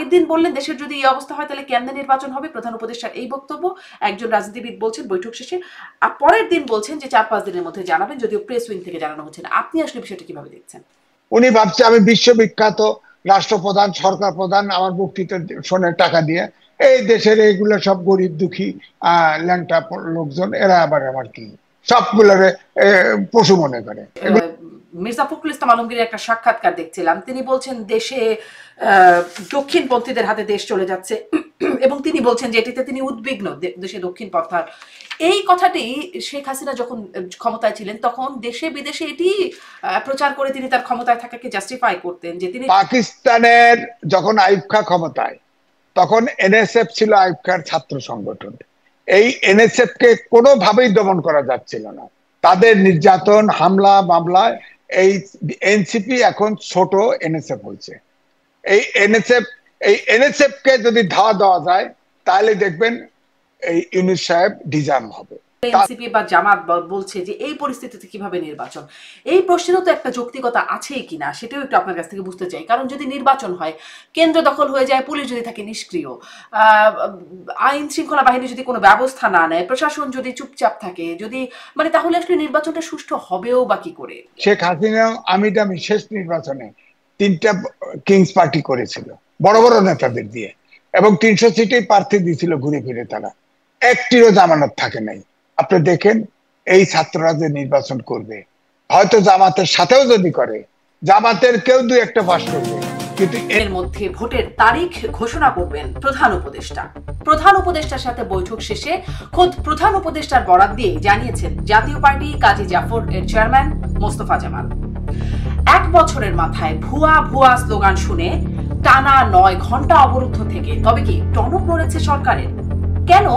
আগের দিন বললেন দেশের যদি এই অবস্থা হয় তাহলে কেমনে নির্বাচন হবে, প্রধান উপদেষ্টার এই বক্তব্য। একজন রাজনীতিবিদ বলছেন বৈঠক শেষে, আর পরের দিন বলছেন যে 4-5 দিনের মধ্যে জানাবেন, যদিও প্রেস উইং থেকে জানানো হচ্ছে না। আপনি আসলে বিষয়টা কিভাবে দেখছেন? উনি ভাবছে আমি বিশ্ববিখ্যাত রাষ্ট্রপ্রধান, সরকার প্রধান, আমার বক্তৃতা শোনে টাকা দিয়ে। এই দেশের এইগুলো সব গরিব দুঃখী ল্যাংটা লোকজন, এরা আবার আমার কি সবগুলোরে পশু মনে করে। মির্জা ফখরুল ইসলাম আলমগীরের একটা সাক্ষাৎকার দেখছিলাম, তিনি বলছেন দেশে দক্ষিণপন্থীদের হাতে দেশ চলে যাচ্ছে এবং তিনি বলছেন যে এটিতে তিনি উদ্বিগ্ন, দেশে দক্ষিণপন্থার। এই কথাটি শেখ হাসিনা যখন ক্ষমতায় ছিলেন তখন দেশে বিদেশে এটি প্রচার করে তিনি তার ক্ষমতায় থাকাকে জাস্টিফাই করতেন যে তিনি। পাকিস্তানের যখন আইয়ুব খাঁ ক্ষমতায়, তখন এনএসএফ ছিল আইয়ুব খাঁর ছাত্র সংগঠন। এই এনএসএফ কে কোনোভাবেই দমন করা যাচ্ছিল না, তাদের নির্যাতন, হামলা মামলায় এই এনসিপি এখন ছোট এনএসএফ হয়েছে। এই এনএসএফ কে যদি ধাওয়া দেওয়া যায় তাহলে দেখবেন এই ইউনূস সাহেব ডিজার্ম হবে। এনসিপি বা জামাত বলছে যে এই পরিস্থিতিতে কিভাবে নির্বাচন, এই প্রশ্নেরও তো একটা যৌক্তিকতা আছেই কিনা সেটাও একটু আপনার কাছ থেকে বুঝতে চাই। কারণ যদি নির্বাচন হয়, কেন্দ্র দখল হয়ে যায়, পুলিশ যদি থাকে নিষ্ক্রিয়, আইন শৃঙ্খলা বাহিনী যদি কোনো ব্যবস্থা না নেয়, প্রশাসন যদি চুপচাপ থাকে, যদি তাহলে আসলে নির্বাচনটা সুষ্ঠু হবেও বা কি করে? শেখ হাসিনা আমি শেষ নির্বাচনে 3টা কিংস পার্টি করেছিল বড় বড় নেতাদের দিয়ে, এবং 300 সিটেই প্রার্থী দিয়েছিল ঘুরে ফিরে, তারা একটিরও জামানত থাকে নাই। আপনি দেখেন এই ছাত্ররা যে নির্বাচন করবে, হয়তো জামাতের সাথেও যদি করে, জামাতের কেউ 2-1টা পাস করবে, কিন্তু এর মধ্যে ভোটের তারিখ ঘোষণা করবেন প্রধান উপদেষ্টা। প্রধান উপদেষ্টার সাথে বৈঠক শেষে খোদ প্রধান উপদেষ্টার বরাত দিয়ে জানিয়েছেন জাতীয় পার্টি কাজী জাফর এর চেয়ারম্যান মোস্তফা জামাল। 1 বছরের মাথায় ভুয়া ভুয়া স্লোগান শুনে টানা 9 ঘন্টা অবরুদ্ধ থেকে তবে কি টনক নড়েছে সরকারের? কেন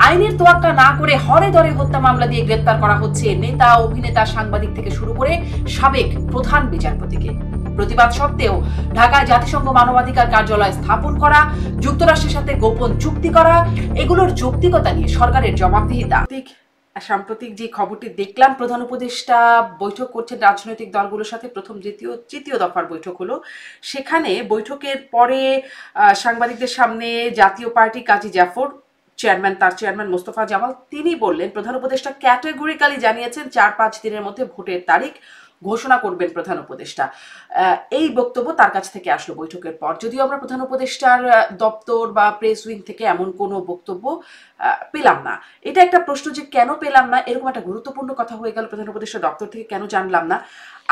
আইনের তোয়াক্কা না করে হরে ধরে হত্যা মামলা দিয়ে গ্রেপ্তার করা হচ্ছে নেতা, অভিনেতা, সাংবাদিক থেকে শুরু করে সাবেক প্রধান বিচারপতিকে? প্রতিবাদ সত্ত্বেও ঢাকায় জাতিসংঘ মানবাধিকার কার্যালয় স্থাপন করা, যুক্তরাষ্ট্রের সাথে গোপন চুক্তি করা, এগুলোর যৌক্তিকতা নিয়ে সরকারের জবাবদিহিতা। সাম্প্রতিক যে খবরটি দেখলাম, প্রধান উপদেষ্টা বৈঠক করছেন রাজনৈতিক দলগুলোর সাথে, প্রথম দ্বিতীয় তৃতীয় দফার বৈঠক হলো। সেখানে বৈঠকের পরে সাংবাদিকদের সামনে জাতীয় পার্টি কাজী জাফর চেয়ারম্যান, তার চেয়ারম্যান মোস্তফা জামাল, তিনি বললেন প্রধান উপদেষ্টা ক্যাটেগরিক্যালি জানিয়েছেন 4-5 দিনের মধ্যে ভোটের তারিখ ঘোষণা করবেন প্রধান উপদেষ্টা। এই বক্তব্য তার কাছ থেকে আসলো বৈঠকের পর। যদিও আমরা প্রধান উপদেষ্টার দপ্তর বা প্রেস উইং থেকে এমন কোনো বক্তব্য পেলাম না। এটা একটা প্রশ্ন যে কেন পেলাম না, এরকম একটা গুরুত্বপূর্ণ কথা হয়ে গেল, প্রধান উপদেষ্টা দপ্তর থেকে কেন জানলাম না।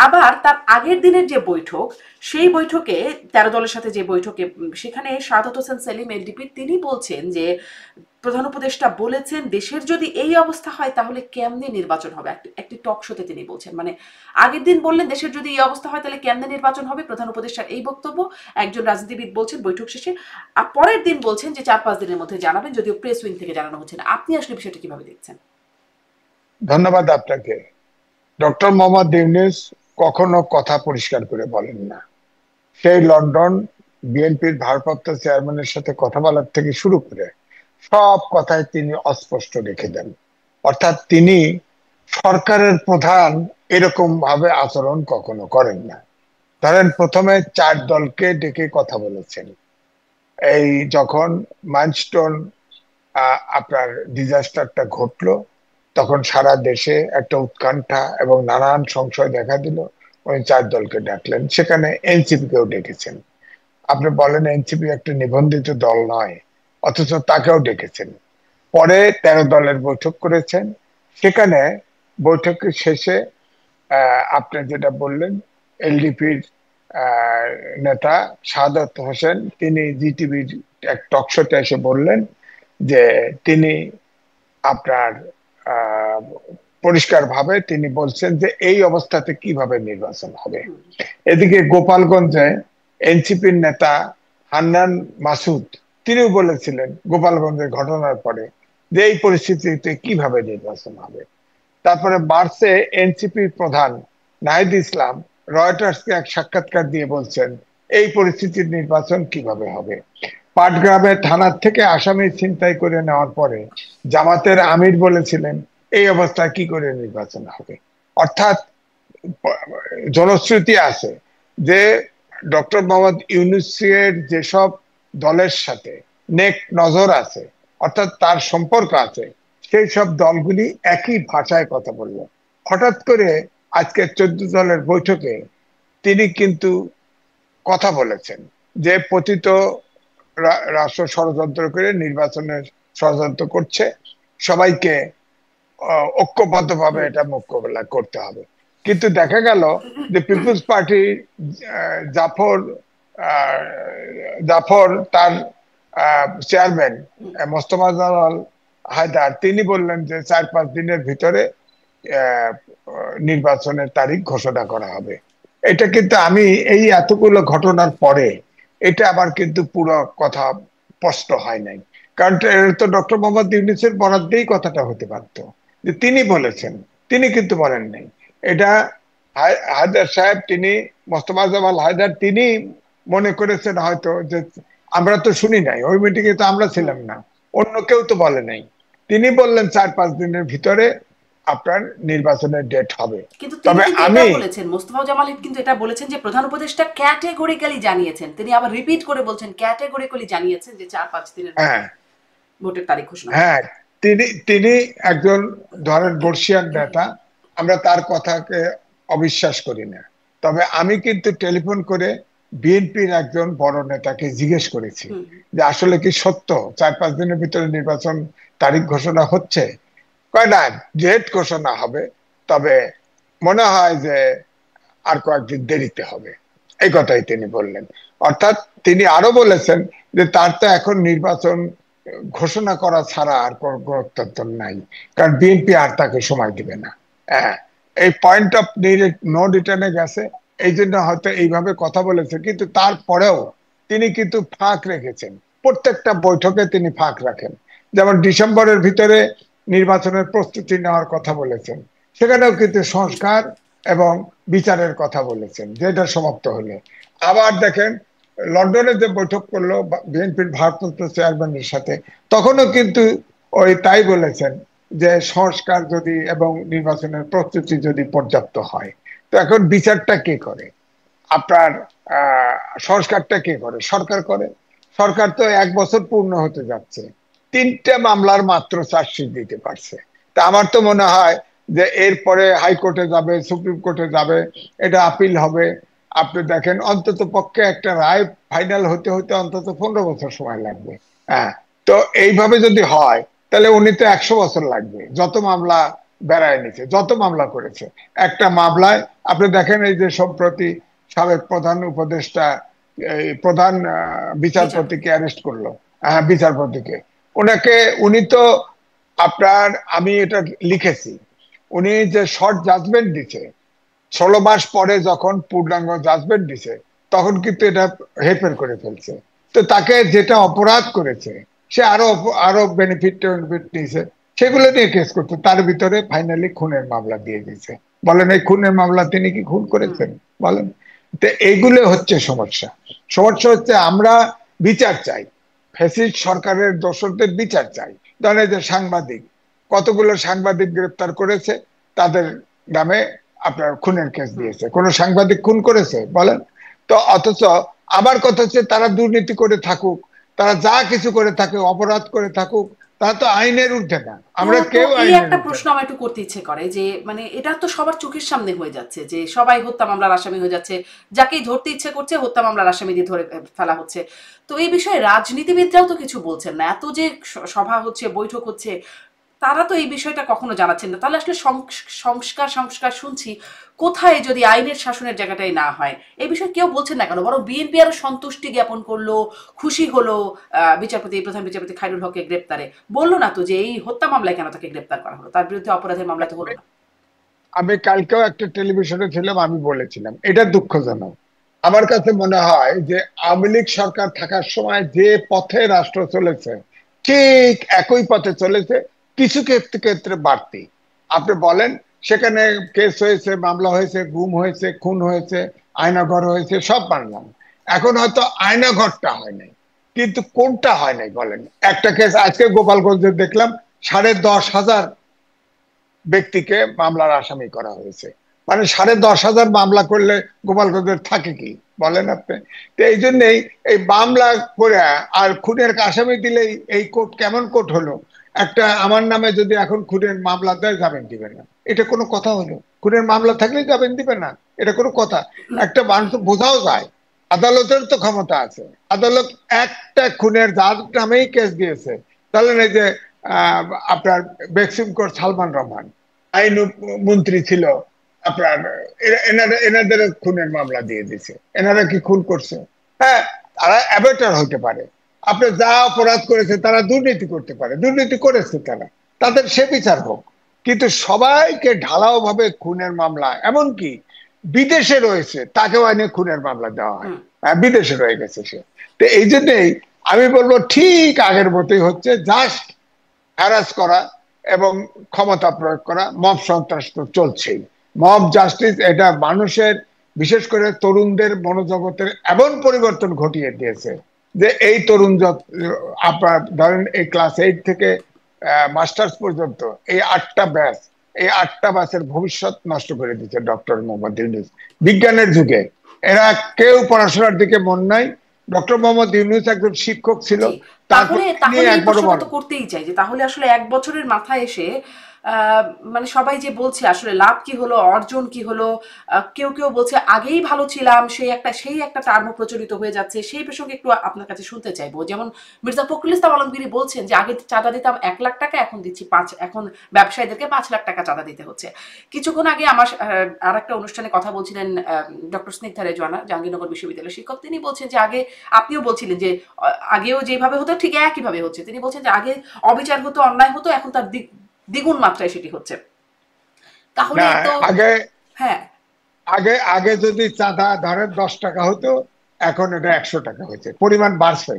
আবার তার আগের দিনের যে বৈঠক, সেই বৈঠকে 13 দলের সাথে যে বৈঠকে, সেখানে সাদাত হোসেন সেলিম এলডিপি তিনি বলছেন যে প্রধান উপদেষ্টা বলেছেন দেশের যদি এই অবস্থা হয় তাহলে কেমনে নির্বাচন হবে। একটি টক শোতে তিনি বলছেন, আগের দিন বললেন দেশের যদি এই অবস্থা হয় তাহলে কেমনে নির্বাচন হবে, প্রধান উপদেষ্টার এই বক্তব্য। একজন রাজনীতিবিদ বলছেন বৈঠক শেষে, আর পরের দিন বলছেন যে 4-5 দিনের মধ্যে জানাবেন, যদিও প্রেস উইং থেকে জানানো হচ্ছে না। আপনি আসলে বিষয়টা কিভাবে দেখছেন? ধন্যবাদ আপনাকে। ডক্টর মোহাম্মদ ইউনূস কখনো কথা পরিষ্কার করে বলেন না। সেই লন্ডন বিএনপির ভারপ্রাপ্ত চেয়ারম্যানের সাথে কথা বলার থেকে শুরু করে সব কথায় তিনি অস্পষ্ট রেখে দেন। অর্থাৎ তিনি সরকারের প্রধান এরকম ভাবে আচরণ কখনো করেন না। ধরেন প্রথমে 4 দলকে ডেকে কথা বলেছেন। এই যখন মাইলস্টোন আপনার ডিজাস্টারটা ঘটলো, তখন সারা দেশে একটা উৎকণ্ঠা এবং নানান সংশয় দেখা দিল। উনি 4 দলকে ডাকলেন, সেখানে এনসিপি কেও ডেকেছেন। আপনি বলেন এনসিপি একটা নিবন্ধিত দল নয়, অথচ তাকেও ডেকেছেন। পরে 13 দলের বৈঠক করেছেন। সেখানে বৈঠকের শেষে আপনি যেটা বললেন, এলডিপির নেতা সাদাত হোসেন, তিনি জিটিভির এক টকশোতে এসে বললেন যে তিনি আপনার পরিষ্কার ভাবে তিনি বলছেন যে এই অবস্থাতে কিভাবে নির্বাচন হবে। এদিকে গোপালগঞ্জে এনসিপির নেতা হান্নান মাসুদ তিনিও বলেছিলেন গোপালগঞ্জের ঘটনার পরে যে এই পরিস্থিতিতে কিভাবে নির্বাচন হবে। তারপরে মার্চে এনসিপির প্রধান নাহিদ ইসলাম রয়টার্সকে এক সাক্ষাৎকার দিয়ে বলছেন এই পরিস্থিতির নির্বাচন কিভাবে হবে। পাটগ্রামে থানার থেকে আসামি ছিনতাই করে নেওয়ার পরে জামাতের আমির বলেছিলেন এই অবস্থায় কি করে নির্বাচন হবে। অর্থাৎ জনশ্রুতি আছে যে ডক্টর মোহাম্মদ ইউনূসের যেসব দলের সাথে নেক নজর আছে, অর্থাৎ তার সম্পর্ক আছে, সেই সব দলগুলি একই ভাষায় কথা বলল। হঠাৎ করে আজকে 14 দলের বৈঠকে তিনি কিন্তু কথা বলেছেন যে পতিত রাষ্ট্র ষড়যন্ত্র করে নির্বাচনের ষড়যন্ত্র করছে, সবাইকে ঐক্যবদ্ধভাবে এটা মোকাবেলা করতে হবে। কিন্তু দেখা গেল যে পিপলস পার্টি জাফর জাফর তার চেয়ারম্যান মোস্তফা জামাল হায়দার তিনি বললেন যে 4-5 দিনের ভিতরে নির্বাচনের তারিখ ঘোষণা করা হবে। এটা কিন্তু আমি এই এতগুলো ঘটনার পরে এটা আবার কিন্তু পুরো কথা স্পষ্ট হয় নাই, কারণ তো ডক্টর মোহাম্মদ ইউনূসের বরাদ্দেই কথাটা হতে পারতো, যে তিনি বলেছেন, তিনি কিন্তু বলেন নাই। এটা হায়দার সাহেব, তিনি মোস্তফা জামাল হায়দার, তিনি মনে করেছেন হয়তো যে আমরা তো শুনি নাই, ওই মিটিং এ তো আমরা ছিলাম না, অন্য কেউ তো বলে নাই, তিনি বললেন 4-5 দিনের ভিতরে আপনার নির্বাচনের ডেট হবে। কিন্তু তিনি কিন্তু এটা বলেছেন, মোস্তফা জামাল কিন্তু এটা বলেছেন যে প্রধান উপদেষ্টা ক্যাটেগরিক্যালি জানিয়েছেন, তিনি আবার রিপিট করে বলছেন ক্যাটেগরিক্যালি জানিয়েছেন যে 4-5 দিনের ভোটের তারিখ ঘোষণা। হ্যাঁ, তিনি একজন ধরেন বর্ষিয়ান নেতা, আমরা তার কথাকে অবিশ্বাস করি না। তবে আমি কিন্তু টেলিফোন করে বিএনপির একজন বড় নেতাকে জিজ্ঞেস করেছি যে আসলে কি সত্য 4-5 দিনের ভিতরে নির্বাচন তারিখ ঘোষণা হচ্ছে? কয় না, ডেট ঘোষণা হবে, তবে মনে হয় যে আর কয়েকদিন দেরিতে হবে, এই কথাই তিনি বললেন। অর্থাৎ তিনি আরো বলেছেন যে তার তো এখন নির্বাচন ঘোষণা করা ছাড়া আর কোনো নাই, কারণ বিএনপি আর তাকে সময় দিবে না। হ্যাঁ, এই পয়েন্ট অফ নো রিটার্নে গেছে, এই জন্য হয়তো এইভাবে কথা বলেছে। কিন্তু তারপরেও তিনি কিন্তু ফাঁক রেখেছেন, প্রত্যেকটা বৈঠকে তিনি ফাঁক রাখেন। যেমন ডিসেম্বরের ভিতরে নির্বাচনের প্রস্তুতি নেওয়ার কথা বলেছেন, সেখানেও কিন্তু সংস্কার এবং বিচারের কথা বলেছেন, যেটা সমাপ্ত হলে। আবার দেখেন লন্ডনে যে বৈঠক করলো বিএনপির ভারপ্রাপ্ত চেয়ারম্যানের সাথে, তখনও কিন্তু ওই তাই বলেছেন যে সংস্কার যদি এবং নির্বাচনের প্রস্তুতি যদি পর্যাপ্ত হয়, তো এখন বিচারটা কে করে, আপনার সংস্কারটা কে করে? সরকার করে। সরকার তো 1 বছর পূর্ণ হতে যাচ্ছে, 3টে মামলার মাত্র চার্জশিট দিতে পারছে। তা আমার তো মনে হয় যে এরপরে হাইকোর্টে যাবে, সুপ্রিম কোর্টে যাবে, এটা আপিল হবে। আপনি দেখেন অন্তত পক্ষে একটা রায় ফাইনাল হতে হতে অন্তত 15 বছর সময় লাগবে। হ্যাঁ, তো এইভাবে যদি হয় তাহলে উনি তো 100 বছর লাগবে, যত মামলা বেড়ায় নিছে, যত মামলা করেছে। একটা মামলায় আপনি দেখেন এই যে সম্প্রতি সাবেক প্রধান উপদেষ্টা প্রধান বিচারপতিকে অ্যারেস্ট করলো, হ্যাঁ বিচারপতিকে, উনি তো আপনার, আমি এটা লিখেছি, উনি যে শর্ট জাজমেন্ট দিছে 16 মাস পরে যখন পূর্ণাঙ্গ জাজমেন্ট দিছে, তখন কিন্তু এটা হেরফের করে ফেলছে। তো তাকে যেটা অপরাধ করেছে সে আরো বেনিফিট নিয়েছে, সেগুলো নিয়ে কেস করছে। তার ভিতরে ফাইনালি খুনের মামলা দিয়ে দিয়েছে। বলেন এই খুনের মামলা তিনি কি খুন করেছেন? বলেন। তো এইগুলো হচ্ছে সমস্যা। সমস্যা হচ্ছে আমরা বিচার চাই, ফ্যাসিস্ট সরকারের দোষরদের বিচার চাই। ধরেন যে সাংবাদিক, কতগুলো সাংবাদিক গ্রেপ্তার করেছে, তাদের নামে আপনার খুনের কেস দিয়েছে। কোন সাংবাদিক খুন করেছে বলেন তো? অথচ আবার কথা হচ্ছে তারা দুর্নীতি করে থাকুক, তারা যা কিছু করে থাকুক, অপরাধ করে থাকুক, তারা তো আইনের ঊর্ধ্বে না। আমরা কেউ এই একটা প্রশ্ন আমার একটু করতে ইচ্ছে করে যে মানে এটা তো সবার চোখের সামনে হয়ে যাচ্ছে যে সবাই হত্যা মামলার আসামি হয়ে যাচ্ছে, যাকেই ধরতে ইচ্ছে করছে হত্যা মামলার আসামি দিয়ে ধরে ফেলা হচ্ছে। তো এই বিষয়ে রাজনীতিবিদরাও তো কিছু বলছেন না, এত যে সভা হচ্ছে, বৈঠক হচ্ছে, তারা তো এই বিষয়টা কখনো জানাচ্ছেন না। তাহলে আসলে সংস্কার শুনছি, কোথায় যদি আইনের শাসনের জায়গাটাই না হয়? এই বিষয়ে কেউ বলছেন না কেন? বরং বিএনপি আরো সন্তুষ্টি জ্ঞাপন করলো, খুশি হলো প্রধান বিচারপতি খায়রুল হককে গ্রেপ্তারে। বললো না তো যে এই হত্যা মামলায় কেন তাকে গ্রেপ্তার করা হলো, তার বিরুদ্ধে অপরাধের মামলা তো হলো না। আমি কালকেও একটা টেলিভিশনে ছিলাম, আমি বলেছিলাম এটা দুঃখজনক। আমার কাছে মনে হয় যে আওয়ামী লীগ সরকার থাকার সময় যে পথে রাষ্ট্র চলেছে ঠিক একই পথে চলেছে, কিছু ক্ষেত্রে বাড়তি। আপনি বলেন সেখানে কেস হয়েছে, মামলা হয়েছে, গুম হয়েছে, খুন হয়েছে, আয়নাঘর হয়েছে, সব মানলাম। এখন হয়তো আয়নাঘরটা হয় নাই, কিন্তু কোনটা হয় নাই বলেন? একটা কেস আজকে গোপালগঞ্জে দেখলাম 10,500 ব্যক্তিকে মামলার আসামি করা হয়েছে। মানে 10,500 মামলা করলে গোপালগঞ্জের থাকে কি বলেন আপনি? তো এই জন্যই এই মামলা করে আর খুনের আসামি দিলেই এই কোর্ট কেমন কোর্ট হলো? একটা আমার নামে যদি এখন খুনের মামলা দেয়, জামিন দিবে না, এটা কোনো কথা হলো? খুনের মামলা থাকলে জামিন দিবে না, এটা কোনো কথা? একটা মানুষ বোঝাও যায়, আদালতের তো ক্ষমতা আছে। আদালত একটা খুনের যার নামেই কেস দিয়েছে, তাহলে এই যে আপনার বেক্সিম কোর্ট সালমান রহমান আইন মন্ত্রী ছিল আপনার, এনাদের খুনের মামলা দিয়ে দিছে। এনারা কি খুন করছে? হ্যাঁ, তারা অ্যাবেটার হতে পারে, আপনার যা অপরাধ করেছে তারা দুর্নীতি করতে পারে, দুর্নীতি করেছে তারা, তাদের সে বিচার হোক। কিন্তু সবাইকে ঢালাও ভাবে খুনের মামলা, এমনকি বিদেশে রয়েছে তাকেও আইনে খুনের মামলা দেওয়া হয়। বিদেশে রয়ে গেছে সে। তো এই জন্যই আমি বলবো ঠিক আগের মতোই হচ্ছে, জাস্ট হ্যারাস করা এবং ক্ষমতা প্রয়োগ করা, মব সন্ত্রাস তো চলছেই। মব জাস্টিস এটা মানুষের, বিশেষ করে তরুণদের মনোজগতের এমন পরিবর্তন ঘটিয়ে দিয়েছে যে এই তরুণ আপনার ধরেন এই ক্লাস 8 থেকে মাস্টার্স পর্যন্ত এই 8টা ব্যাচ, এই 8টা ব্যাচের ভবিষ্যৎ নষ্ট করে দিচ্ছে ডক্টর মোহাম্মদ ইউনূস। বিজ্ঞানের যুগে এরা কেউ পড়াশোনার দিকে মন নাই। ডক্টর মোহাম্মদ ইউনূস একজন শিক্ষক ছিল, তারপর তাহলে এই একবারও প্রশ্নটা বড় তো করতেই চাই যে তাহলে আসলে 1 বছরের মাথায় এসে মানে সবাই যে বলছে আসলে লাভ কি হলো, অর্জন কি হলো, কেউ কেউ বলছে আগেই ভালো ছিলাম, সেই একটা টার্ম প্রচলিত হয়ে যাচ্ছে। সেই প্রসঙ্গে একটু আপনার কাছে শুনতে চাইবো। যেমন মির্জা ফখরুল ইসলাম আলমগীর বলছেন যে আগে চাঁদা দিতাম 1 লাখ টাকা, এখন দিচ্ছি 5, এখন ব্যবসায়ীদেরকে 5 লাখ টাকা চাঁদা দিতে হচ্ছে। কিছুক্ষণ আগে আমার আর একটা অনুষ্ঠানে কথা বলছিলেন ডক্টর স্নিগ্ধা রেজওয়ানা, জাহাঙ্গীরনগর বিশ্ববিদ্যালয়ের শিক্ষক। তিনি বলছেন যে আগে, আপনিও বলছিলেন যে আগেও যেভাবে হতো ঠিক একইভাবে হচ্ছে। তিনি বলছেন যে আগে অবিচার হতো, অন্যায় হতো, এখন তার দ্বিগুণ মাত্রায় সেটি হচ্ছে। তাহলে না, তো আগে হ্যাঁ, আগে আগে যদি চাঁদা ধরেন 10 টাকা হতো, এখন এটা 100 টাকা হয়েছে, পরিমাণ বাড়ছে।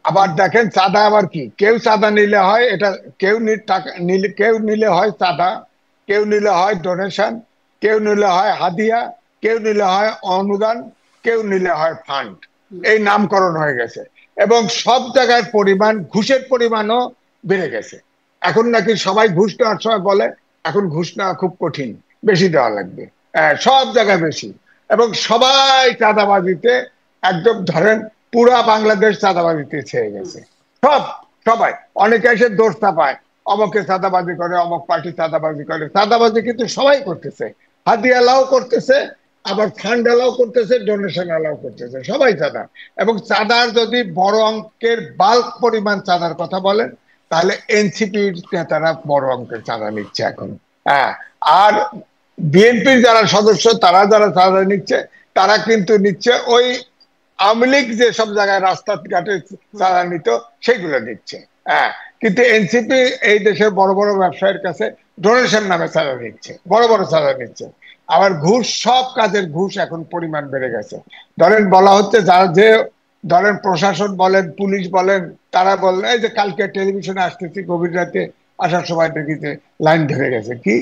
আবার দেখেন চাঁদা আবার কি, কেউ চাঁদা নিলে হয় এটা, কেউ নিলে হয় চাঁদা, কেউ নিলে হয় ডোনেশন, কেউ নিলে হয় হাদিয়া, কেউ নিলে হয় অনুদান, কেউ নিলে হয় ফান্ড। এই নামকরণ হয়ে গেছে। এবং সব জায়গায় পরিমাণ, ঘুষের পরিমাণও বেড়ে গেছে। এখন নাকি সবাই ঘুষ নেওয়ার সময় বলে এখন ঘুষ নেওয়া খুব কঠিন, বেশি দেওয়া লাগবে। সব জায়গায় বেশি, এবং সবাই চাঁদাবাজিতে একদম ধরেন পুরা বাংলাদেশ চাঁদাবাজিতে ছেয়ে গেছে। সব, সবাই, অনেকে এসে দোষ চাপায়, অমকে চাঁদাবাজি করে, অমক পার্টি চাঁদাবাজি করে। চাঁদাবাজি কিন্তু সবাই করতেছে, হাদিয়া এলাও করতেছে, আবার ফান্ড এলাও করতেছে, ডোনেশন এলাও করতেছে, সবাই চাঁদা। এবং চাঁদার যদি বড় অঙ্কের বাল্ক পরিমাণ চাঁদার কথা বলেন, তাহলে এনসিপির নেতারা বড় অঙ্কের চাঁদা নিচ্ছে এখন। হ্যাঁ, আর বিএনপির যারা সদস্য, তারা যারা চাঁদা নিচ্ছে, তারা কিন্তু নিচ্ছে ওই আওয়ামী লীগ যে সব জায়গায় রাস্তাঘাটে চাঁদা নিত সেগুলো দিচ্ছে। হ্যাঁ, কিন্তু এনসিপি এই দেশের বড় বড় ব্যবসায়ীর কাছে ডোনেশন নামে চাঁদা নিচ্ছে, বড় বড় চাঁদা নিচ্ছে। আবার ঘুষ, সব কাজের ঘুষ এখন পরিমাণ বেড়ে গেছে। ধরেন বলা হচ্ছে যারা যে, ধরেন প্রশাসন বলেন, পুলিশ বলেন, তারা বলেন এই যে কালকে টেলিভিশনে আসতেছি গভীর রাতে, আসার সময় দেখি যে লাইন ধরে গেছে। কি,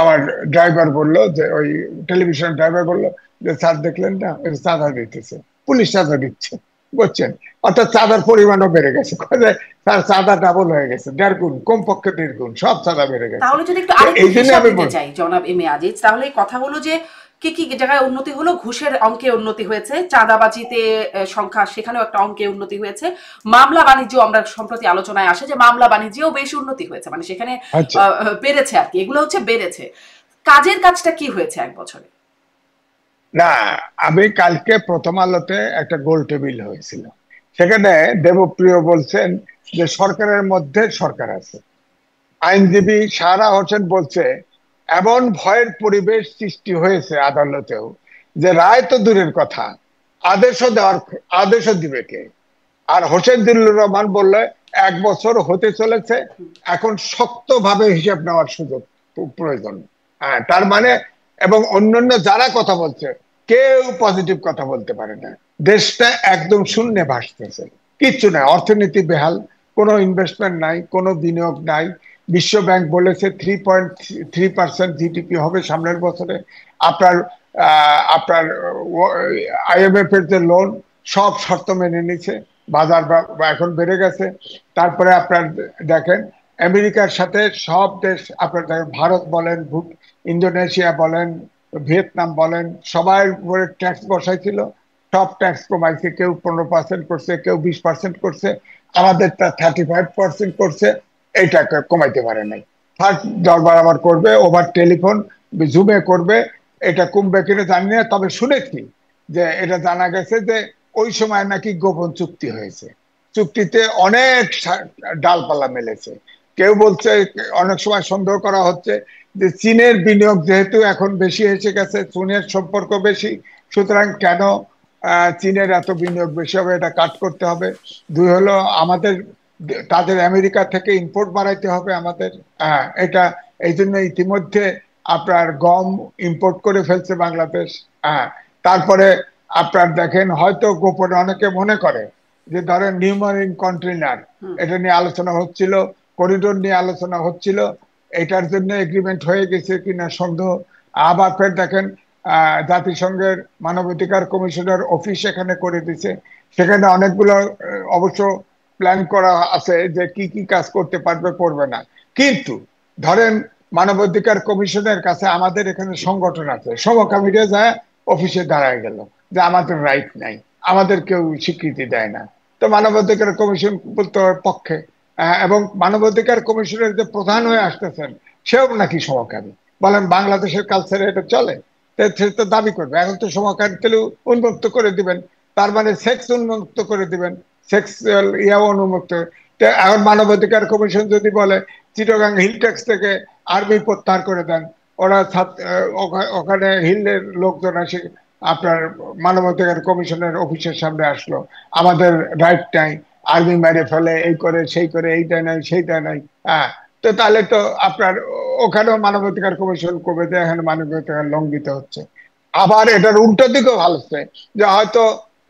আমার ড্রাইভার বললো যে, ওই টেলিভিশন ড্রাইভার বললো যে স্যার দেখলেন না, চাঁদা দিতেছে, পুলিশ চাঁদা দিচ্ছে, বুঝছেন? অর্থাৎ চাঁদার পরিমাণও বেড়ে গেছে। তার চাঁদা ডাবল হয়ে গেছে, 1.5 গুণ, কমপক্ষে 1.5 গুণ, সব চাঁদা বেড়ে গেছে। তাহলে যদি একটু আরেকটু এই জন্য হিসাব আমি দিতে চাই জনাব এম এ আজিজ, তাহলে কথা হলো যে কি কি জায়গায় উন্নতি হলো? ঘুষের অঙ্কে উন্নতি হয়েছে, চাঁদাবাজিতে সংখ্যা সেখানেও একটা অঙ্কে উন্নতি হয়েছে, মামলা বাণিজ্য, আমরা সম্প্রতি আলোচনায় আসে যে মামলা বাণিজ্যেও বেশ উন্নতি হয়েছে, মানে সেখানে আচ্ছা, বেড়েছে আর কি, এগুলো হচ্ছে বেড়েছে। কাজের কাজটা কি হয়েছে 1 বছরে? না, আমি কালকে প্রথম আলোতে একটা গোল টেবিল হয়েছিল, সেখানে দেবপ্রিয় বলছেন যে সরকারের মধ্যে সরকার আছে। আইনজীবী সারা হোসেন বলছে এমন ভয়ের পরিবেশ সৃষ্টি হয়েছে আদালতেও যে রায় তো দূরের কথা, আদেশও দিবে কে? আর হোসেন জিল্লুর রহমান বললে 1 বছর হতে চলেছে, এখন শক্তভাবে হিসাব নেওয়ার সুযোগ প্রয়োজন। হ্যাঁ, তার মানে, এবং অন্যান্য যারা কথা বলছে কেউ পজিটিভ কথা বলতে পারে না। দেশটা একদম শূন্যে ভাসতেছে, কিচ্ছু নাই, অর্থনীতি বেহাল, কোনো ইনভেস্টমেন্ট নাই, কোনো বিনিয়োগ নাই। বিশ্ব ব্যাংক বলেছে 3.3% জিডিপি হবে সামনের বছরে। আপনার আপনার আইএমএফ এর যে লোন, সব শর্ত মেনে নিচ্ছে, বাজার এখন বেড়ে গেছে। তারপরে আপনার দেখেন আমেরিকার সাথে সব দেশ, আপনার দেখেন ভারত বলেন, ইন্দোনেশিয়া বলেন, ভিয়েতনাম বলেন, সবার উপরে ট্যাক্স বসাইছিল, সব ট্যাক্স কমাইছে, কেউ 15% করছে, কেউ 20% করছে, আমাদেরটা 35% করছে, এইটাকে কমাইতে পারে নাই। থার্ড দরবার আবার করবে, ওভার টেলিফোন জুমে করবে, এটা কমবে কিনা জানি না, তবে শুনেছি যে এটা জানা গেছে যে ওই সময় নাকি গোপন চুক্তি হয়েছে, চুক্তিতে অনেক ডালপালা মেলেছে। কেউ বলছে, অনেক সময় সন্দেহ করা হচ্ছে যে চীনের বিনিয়োগ যেহেতু এখন বেশি এসে গেছে, চীনের সম্পর্ক বেশি, সুতরাং কেন চীনের এত বিনিয়োগ বেশি হবে, এটা কাট করতে হবে। দুই হলো আমাদের, তাদের আমেরিকা থেকে ইম্পোর্ট বাড়াইতে হবে আমাদের, এটা এই জন্য ইতিমধ্যে আপনার গম ইম্পোর্ট করে ফেলছে বাংলাদেশ। তারপরে আপনার দেখেন, হয়তো গোপনে অনেকে মনে করে যে ধরেন নিউ মারিন কন্টেইনার, এটা নিয়ে আলোচনা হচ্ছিল, করিডোর নিয়ে আলোচনা হচ্ছিল, এটার জন্য এগ্রিমেন্ট হয়ে গেছে কিনা সন্দেহ। আবার ফের দেখেন জাতিসংঘের মানবাধিকার কমিশনের অফিস এখানে করে দিছে, সেখানে অনেকগুলো অবশ্য প্ল্যান করা আছে যে কি কি কাজ করতে পারবে, করবে না। কিন্তু ধরেন মানবাধিকার কমিশনের কাছে আমাদের এখানে সংগঠন আছে, সমকামীরা যায় অফিসে দাঁড়ায় গেল যে আমাদের রাইট নাই, আমাদের কেউ স্বীকৃতি দেয় না। তো মানবাধিকার কমিশন বলতে পক্ষে, এবং মানবাধিকার কমিশনের যে প্রধান হয়ে আসতেছেন সেও নাকি সমকামী। বলেন বাংলাদেশের কালচারে এটা চলে? সে তো দাবি করবে এখন তো সমকামী, তাহলে উন্মুক্ত করে দিবেন, তার মানে সেক্স উন্মুক্ত করে দিবেন, সেক্সুয়াল ইয়াও উন্মুক্ত। এখন মানবাধিকার কমিশন যদি বলে চিটাগাং হিল ট্যাক্স থেকে আর্মি প্রত্যাহার করে দেন, ওরা ওখানে হিলের লোকজন আসে আপনার মানবাধিকার কমিশনের অফিসের সামনে আসলো, আমাদের রাইট নাই, আর্মি মেরে ফেলে, এই করে সেই করে, এইটা নাই সেইটা নাই। তো তাহলে তো আপনার ওখানেও মানবাধিকার কমিশন করবে যে এখানে মানবাধিকার লঙ্ঘিত হচ্ছে। আবার এটার উল্টো দিকেও ভালো হচ্ছে যে হয়তো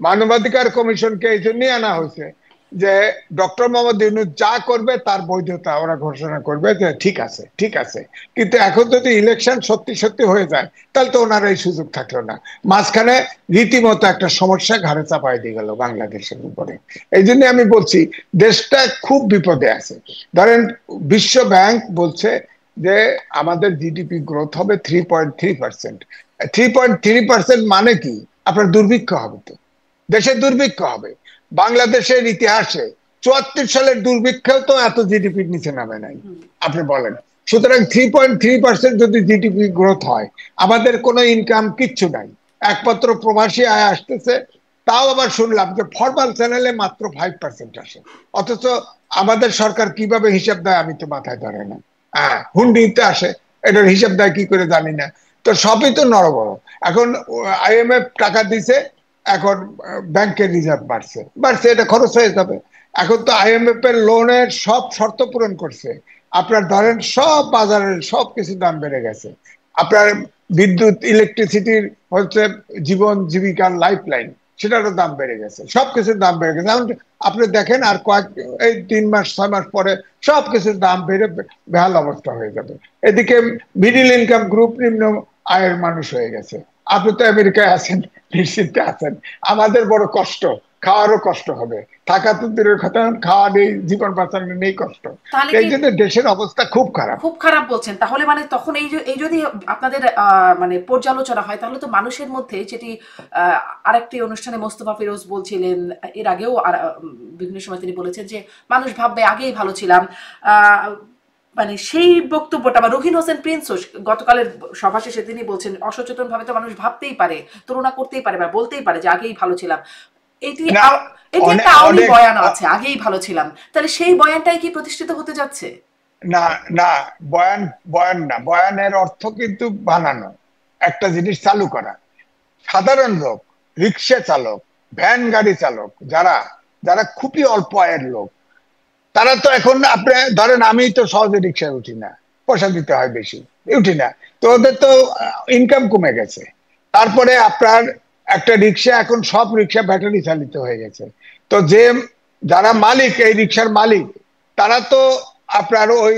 মানবাধিকার কমিশনকে এই জন্যই আনা হয়েছে যে ডক্টর মোহাম্মদ ইউনূস যা করবে তার বৈধতা ওরা ঘোষণা করবে যে ঠিক আছে ঠিক আছে। কিন্তু এখন যদি ইলেকশন সত্যি সত্যি হয়ে যায় তাহলে তো ওনার এই সুযোগ থাকলো না। মাঝখানে রীতিমতো একটা সমস্যা ঘাড়ে চাপাই দিয়ে গেল বাংলাদেশের উপরে। এই জন্য আমি বলছি দেশটা খুব বিপদে আছে। ধরেন বিশ্ব ব্যাংক বলছে যে আমাদের জিডিপি গ্রোথ হবে 3.3%। 3.3% মানে কি? আপনার দুর্ভিক্ষ হবে, তো দেশে দুর্ভিক্ষ হবে। বাংলাদেশের ইতিহাসে 74 সালের দুর্ভিক্ষেও তো এত জিডিপির নিচে নামে নাই, আপনি বলেন। সুতরাং 3.3% যদি জিডিপি গ্রোথ হয়, আমাদের কোনো ইনকাম কিচ্ছু নাই, একমাত্র প্রবাসী আয় আসতেছে, তাও আবার শুনলাম যে ফরমাল চ্যানেলে মাত্র 5% আসে। অথচ আমাদের সরকার কিভাবে হিসাব দেয় আমি তো মাথায় ধরে না। হুন্ডিতে আসে, এটার হিসাব দেয় কি করে জানি না। তো সবই তো নড়বড়। এখন আইএমএফ টাকা দিছে, এখন ব্যাংকের রিজার্ভ বাড়ছে বাড়ছে, এটা খরচ হয়ে যাবে। এখন তো আইএমএফ এর লোনের সব শর্ত পূরণ করছে, আপনার ধরেন সব বাজারের সব কিছু দাম বেড়ে গেছে। আপনার বিদ্যুৎ ইলেকট্রিসিটির হচ্ছে জীবন জীবিকার লাইফ লাইন, সেটারও দাম বেড়ে গেছে, সবকিছুর দাম বেড়ে গেছে। এখন আপনি দেখেন আর এই 3 মাস 6 মাস পরে সবকিছুর দাম বেড়ে বেহাল অবস্থা হয়ে যাবে। এদিকে মিডিল ইনকাম গ্রুপ, নিম্ন আয়ের মানুষ হয়ে গেছে। আপনি তো আমেরিকায় আছেন, নিশ্চিন্তে আছেন, আমাদের বড় কষ্ট, খাওয়ারও কষ্ট হবে, থাকা তো দূরের কথা, খাওয়া নেই, জীবন বাঁচানো নেই, কষ্ট। এই জন্য দেশের অবস্থা খুব খারাপ। খুব খারাপ বলছেন। তাহলে মানে তখন এই যদি আপনাদের মানে পর্যালোচনা হয় তাহলে তো মানুষের মধ্যে, যেটি আরেকটি অনুষ্ঠানে মোস্তফা ফিরোজ বলছিলেন, এর আগেও বিভিন্ন সময় তিনি বলেছেন যে মানুষ ভাববে আগেই ভালো ছিলাম, মানে সেই বক্তব্যটা, বা রুহিন হোসেন প্রিন্স গতকালের সভা শেষে তিনি বলছেন অসচেতন ভাবে তো মানুষ ভাবতেই পারে, তুলনা করতেই পারে বা বলতেই পারে যে আগেই ভালো ছিলাম। এটি একটা আওয়ামী বয়ান আছে, আগেই ভালো ছিলাম, তাহলে সেই বয়ানটাই কি প্রতিষ্ঠিত হতে যাচ্ছে? না না, বয়ান বয়ান না, বয়ানের অর্থ কিন্তু বানানো, একটা জিনিস চালু করা। সাধারণ লোক, রিক্সা চালক, ভ্যান গাড়ি চালক, যারা যারা খুবই অল্প আয়ের লোক, তারা তো এখন আপনি ধরেন আমি তো সহজে রিক্সায় উঠি না, পয়সা দিতে হয় বেশি, উঠি না, তো ওদের তো ইনকাম কমে গেছে। তারপরে আপনার একটা রিক্সা, এখন সব রিক্সা ব্যাটারি চালিত হয়ে গেছে। তো যে যারা মালিক, এই রিক্সার মালিক, তারা তো আপনার ওই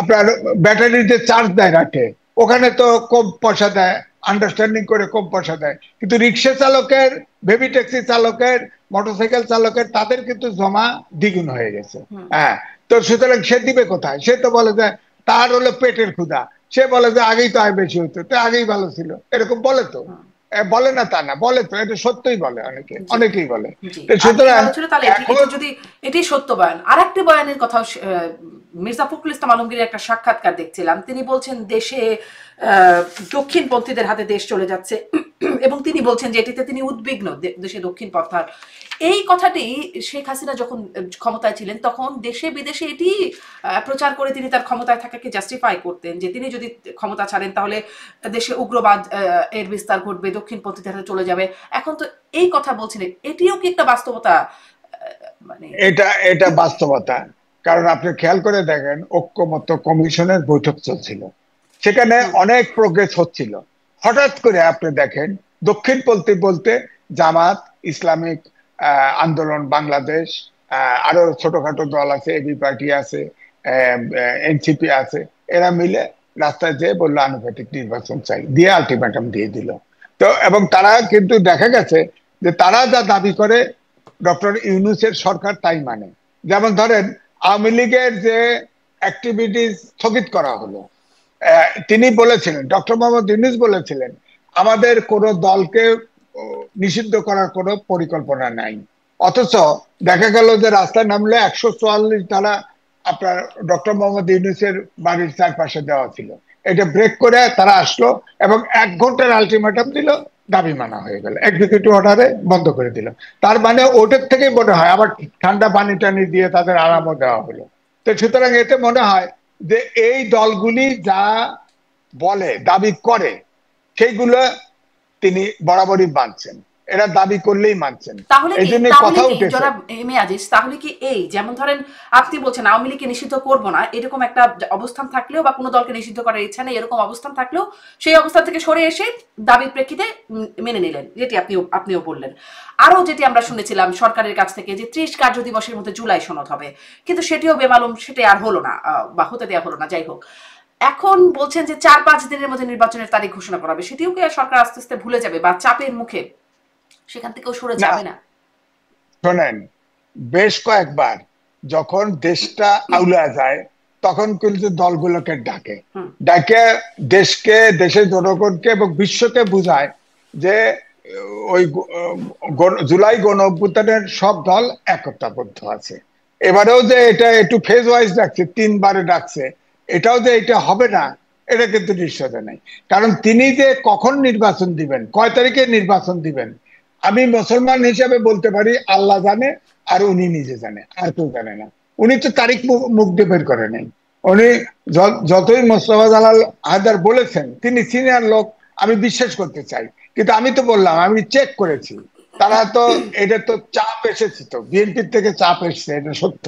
আপনার ব্যাটারিতে চার্জ দেয় রাখে, ওখানে তো কম পয়সা দেয়, আন্ডারস্ট্যান্ডিং করে কম পয়সা দেয়। কিন্তু রিক্সা চালকের, বেবি ট্যাক্সি চালকের, মোটরসাইকেল চালকের, তাদের কিন্তু জমা দ্বিগুণ হয়ে গেছে। তো সুতরাং সে দিবে কোথায়? সে তো বলে যে তার হলো পেটের ক্ষুধা, সে বলে যে আগেই তো আয় বেশি হতো, তো আগেই ভালো ছিল, এরকম বলে তো। বলে না তা না, বলে তো, এটা সত্যই বলে, অনেকেই বলে। জি, তো আগেই সুতরাং ভালো ছিল, তাহলে এটি এখন এটি যদি এটি সত্য বয়ান। আর একটি বয়ানের কথা, মির্জা ফখরুল ইসলাম আলমগীরের একটা সাক্ষাৎকার দেখছিলাম। তিনি বলছেন দেশে দক্ষিণপন্থীদের হাতে দেশ চলে যাচ্ছে এবং তিনি বলছেন যে এটিতে তিনি উদ্বিগ্ন, দেশে দক্ষিণপন্থার। এই কথাটি শেখ হাসিনা যখন ক্ষমতায় ছিলেন তখন দেশে বিদেশে এটি প্রচার করে তিনি তার ক্ষমতায় থাকাকে জাস্টিফাই করতেন, যে তিনি যদি ক্ষমতা ছাড়েন তাহলে দেশে উগ্রবাদ এর বিস্তার ঘটবে, দক্ষিণপন্থীদের হাতে চলে যাবে। এখন তো এই কথা বলছিলেন, এটিও কি একটা বাস্তবতা? মানে এটা এটা বাস্তবতা। কারণ আপনি খেয়াল করে দেখেন, ঐক্যমত্য কমিশনের বৈঠক চলছিল, সেখানে অনেক প্রোগ্রেস হচ্ছিল। হঠাৎ করে আপনি দেখেন দক্ষিণপন্থী বলতে জামাত, ইসলামিক আন্দোলন বাংলাদেশ, আরো ছোটখাটো দল আছে, এবি পার্টি আছে, এনসিপি আছে, এরা মিলে রাস্তায় যেয়ে বললো আনুপাতিক নির্বাচন চাই, দিয়ে আলটিমেটাম দিয়ে দিল। তো এবং তারা কিন্তু দেখা গেছে যে তারা যা দাবি করে ডক্টর ইউনূসের সরকার তাই মানে। যেমন ধরেন আওয়ামী লীগের যে অ্যাক্টিভিটিস স্থগিত করা হলো, তিনি বলেছিলেন, ডক্টর মোহাম্মদ ইউনূস বলেছিলেন আমাদের কোনো দলকে নিষিদ্ধ করার কোনো পরিকল্পনা নাই। অথচ দেখা গেল যে রাস্তায় নামলে 144 ধারা আপনার ডক্টর মোহাম্মদ ইউনূসের বাড়ির চারপাশে দেওয়া ছিল। এটা ব্রেক করে তারা আসলো এবং 1 ঘন্টার আলটিমেটাম দিল, দাবি মানা হয়ে গেল, এক্সিকিউটিভ অর্ডারে বন্ধ করে দিল। তার মানে ওটার থেকেই মনে হয় আবার ঠান্ডা পানি টানি দিয়ে তাদের আরামও দেওয়া হলো। তো সুতরাং এতে মনে হয় যে এই দলগুলি যা বলে, দাবি করে, সেইগুলো তিনি বরাবরই মানছেন, এরা দাবি করলেই মানছেন। তাহলে এই কি জন্য তাহলে কথা কি উঠেছে। জনাব এম এ আজিজ, তাহলে কি এই যেমন ধরেন আপনি বলছেন আওয়ামী লীগকে নিষিদ্ধ করবো না, এরকম একটা অবস্থান থাকলেও বা কোনো দলকে নিষিদ্ধ করার ইচ্ছা নেই এরকম অবস্থান থাকলেও সেই অবস্থান থেকে সরে এসে দাবির প্রেক্ষিতে মেনে নিলেন, যেটি আপনিও বললেন। আরো যেটি আমরা শুনেছিলাম সরকারের কাছ থেকে যে 30 কার্য দিবসের মধ্যে জুলাই সনদ হবে, কিন্তু সেটিও বেমালুম, সেটি আর হলো না, বা হতে দেওয়া হলো না। যাই হোক, এখন বলছেন যে 4-5 দিনের মধ্যে নির্বাচনের তারিখ ঘোষণা করা হবে, সেটিও কি সরকার আস্তে আস্তে ভুলে যাবে বা চাপের মুখে সেখান থেকেও সরে না, যাবে না? শোনেন, বেশ কয়েকবার যখন দেশটা আউলা যায় তখন কিন্তু দলগুলোকে ডাকে, ডাকে দেশকে, দেশের জনগণকে এবং বিশ্বকে বুঝায় যে ওই জুলাই গণ অভ্যুত্থানের সব দল একতাবদ্ধ আছে। এবারেও যে এটা একটু ফেজ ওয়াইজ ডাকছে, 3 বারে ডাকছে, এটাও যে এটা হবে না এটা কিন্তু নিশ্চয়তা নেই। কারণ তিনি যে কখন নির্বাচন দিবেন, কয় তারিখে নির্বাচন দিবেন, আমি মুসলমান হিসেবে বলতে পারি আল্লাহ জানে আর উনি নিজে জানে, আর কেউ জানে না। উনি তো তারিখ মুখ দিয়ে বের করে নেই। উনি যতই মোস্তফা জালাল হায়দার বলেছেন, তিনি সিনিয়র লোক, আমি বিশ্বাস করতে চাই, কিন্তু আমি তো বললাম আমি চেক করেছি, তারা তো, এটা তো চাপ এসেছে, তো বিএনপির থেকে চাপ এসছে, এটা সত্য।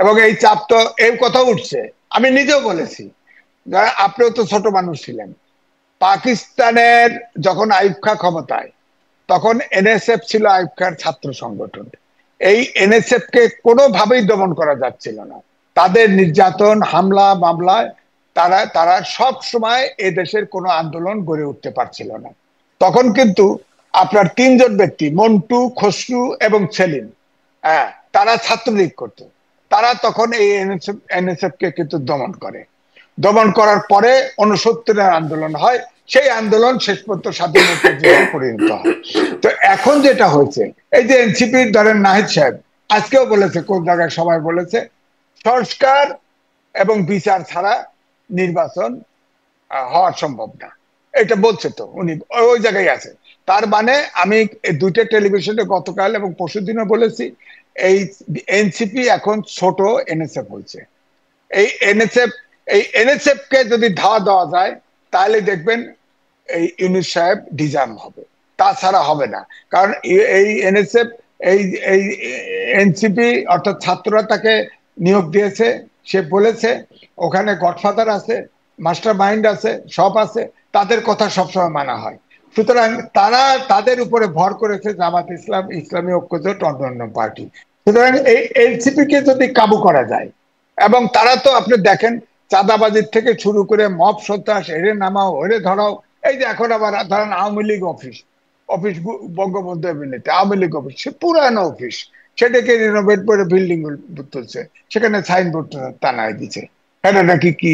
এবং এই চাপ তো এই কথা উঠছে, আমি নিজেও বলেছি, আপনিও তো ছোট মানুষ ছিলেন, পাকিস্তানের যখন আইয়ুব খাঁ ক্ষমতায়, তখন এনএসএফ ছিল আইয়ুব খাঁর ছাত্র সংগঠন। এই এনএসএফ কে কোনোভাবেই দমন করা যাচ্ছিল না। তাদের নির্যাতন, হামলা, মামলায় তারা তারা সব সময় এ দেশের কোনো আন্দোলন গড়ে উঠতে পারছিল না। তখন কিন্তু আপনার 3 জন ব্যক্তি, মন্টু, খসরু এবং সেলিম, হ্যাঁ, তারা ছাত্রলীগ করত। তারা তখন এই এনএসএফ কে কিন্তু দমন করে। দমন করার পরে 69-এর আন্দোলন হয়, সেই আন্দোলন শেষ পর্যন্ত স্বাধীন মুক্তিযুদ্ধে পরিণত হয়। তো এখন যেটা হয়েছে, এই যে এনসিপির ধরেন নাহিদ সাহেব আজকেও বলেছে, কোন জায়গায় সবাই বলেছে, সংস্কার এবং বিচার ছাড়া নির্বাচন হওয়া সম্ভব না, এটা বলছে, তো উনি ওই জায়গায় আছে। তার মানে আমি 2টা টেলিভিশনে গতকাল এবং পরশুদিনও বলেছি, এই এনসিপি এখন ছোট এনএসএফ হয়েছে। এই এনএসএফ, এই এনএসএফ কে যদি ধাওয়া দেওয়া যায় তাহলে দেখবেন এই ইউনূস সাহেব ডিজার্ম হবে, তাছাড়া হবে না। কারণ এই এনএসএফ, এই এই এনসিপি অর্থাৎ ছাত্ররা তাকে নিয়োগ দিয়েছে, সে বলেছে ওখানে গডফাদার আছে, মাস্টার মাইন্ড আছে, সব আছে, তাদের কথা সবসময় মানা হয়। সুতরাং তারা, তাদের উপরে ভর করেছে জামাত ইসলাম, ইসলামী ঐক্যজোট, অন্যান্য পার্টি। সুতরাং এই এনসিপি কে যদি কাবু করা যায়, এবং তারা তো আপনি দেখেন চাঁদাবাজির থেকে শুরু করে মব সন্ত্রাস, এরে নামাও ওরে ধরাও, এই যে এখন আবার ধরেন আওয়ামী লীগ অফিস, বঙ্গবন্ধু এভিনিউতে আওয়ামী লীগ অফিস, সে পুরানো অফিস, সেটাকে রিনোভেট করে বিল্ডিং তুলছে, সেখানে সাইনবোর্ড টানায় দিচ্ছে, এটা নাকি কি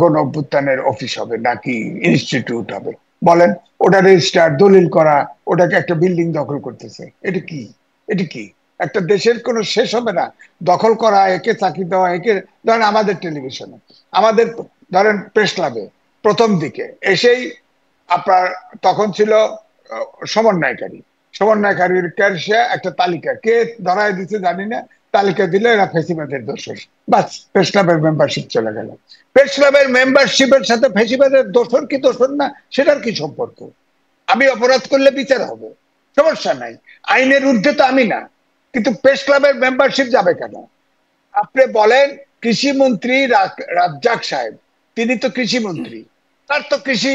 গণ অভ্যুত্থানের অফিস হবে নাকি ইনস্টিটিউট হবে? বলেন, ওটা রেজিস্টার দলিল করা, ওটাকে একটা বিল্ডিং দখল করতেছে, এটা কি? এটা কি? একটা দেশের কোনো শেষ হবে না? দখল করা, একে চাকরি দেওয়া, একে ধরেন আমাদের টেলিভিশনে, আমাদের ধরেন প্রেস ক্লাবে প্রথম দিকে এসেই আপনার তখন ছিল সমন্বয়কারী, সমন্বয়কারীর একটা তালিকা কে ধরায় দিচ্ছে জানি না, তালিকা দিলে এরা ফেসিবাদের দোষর, বাস প্রেস ক্লাবের মেম্বারশিপ চলে গেল। প্রেস ক্লাবের মেম্বারশিপের সাথে ফেসিবাদের দোষর কি দোষর না সেটার কি সম্পর্ক? আমি অপরাধ করলে বিচার হবে, সমস্যা নাই, আইনের ঊর্ধ্বে তো আমি না, কিন্তু প্রেস ক্লাবের মেম্বারশিপ যাবে কেন? আপনি বলেন কৃষি মন্ত্রী রাজ্জাক সাহেব, তিনি তো কৃষি মন্ত্রী, তার তো কৃষি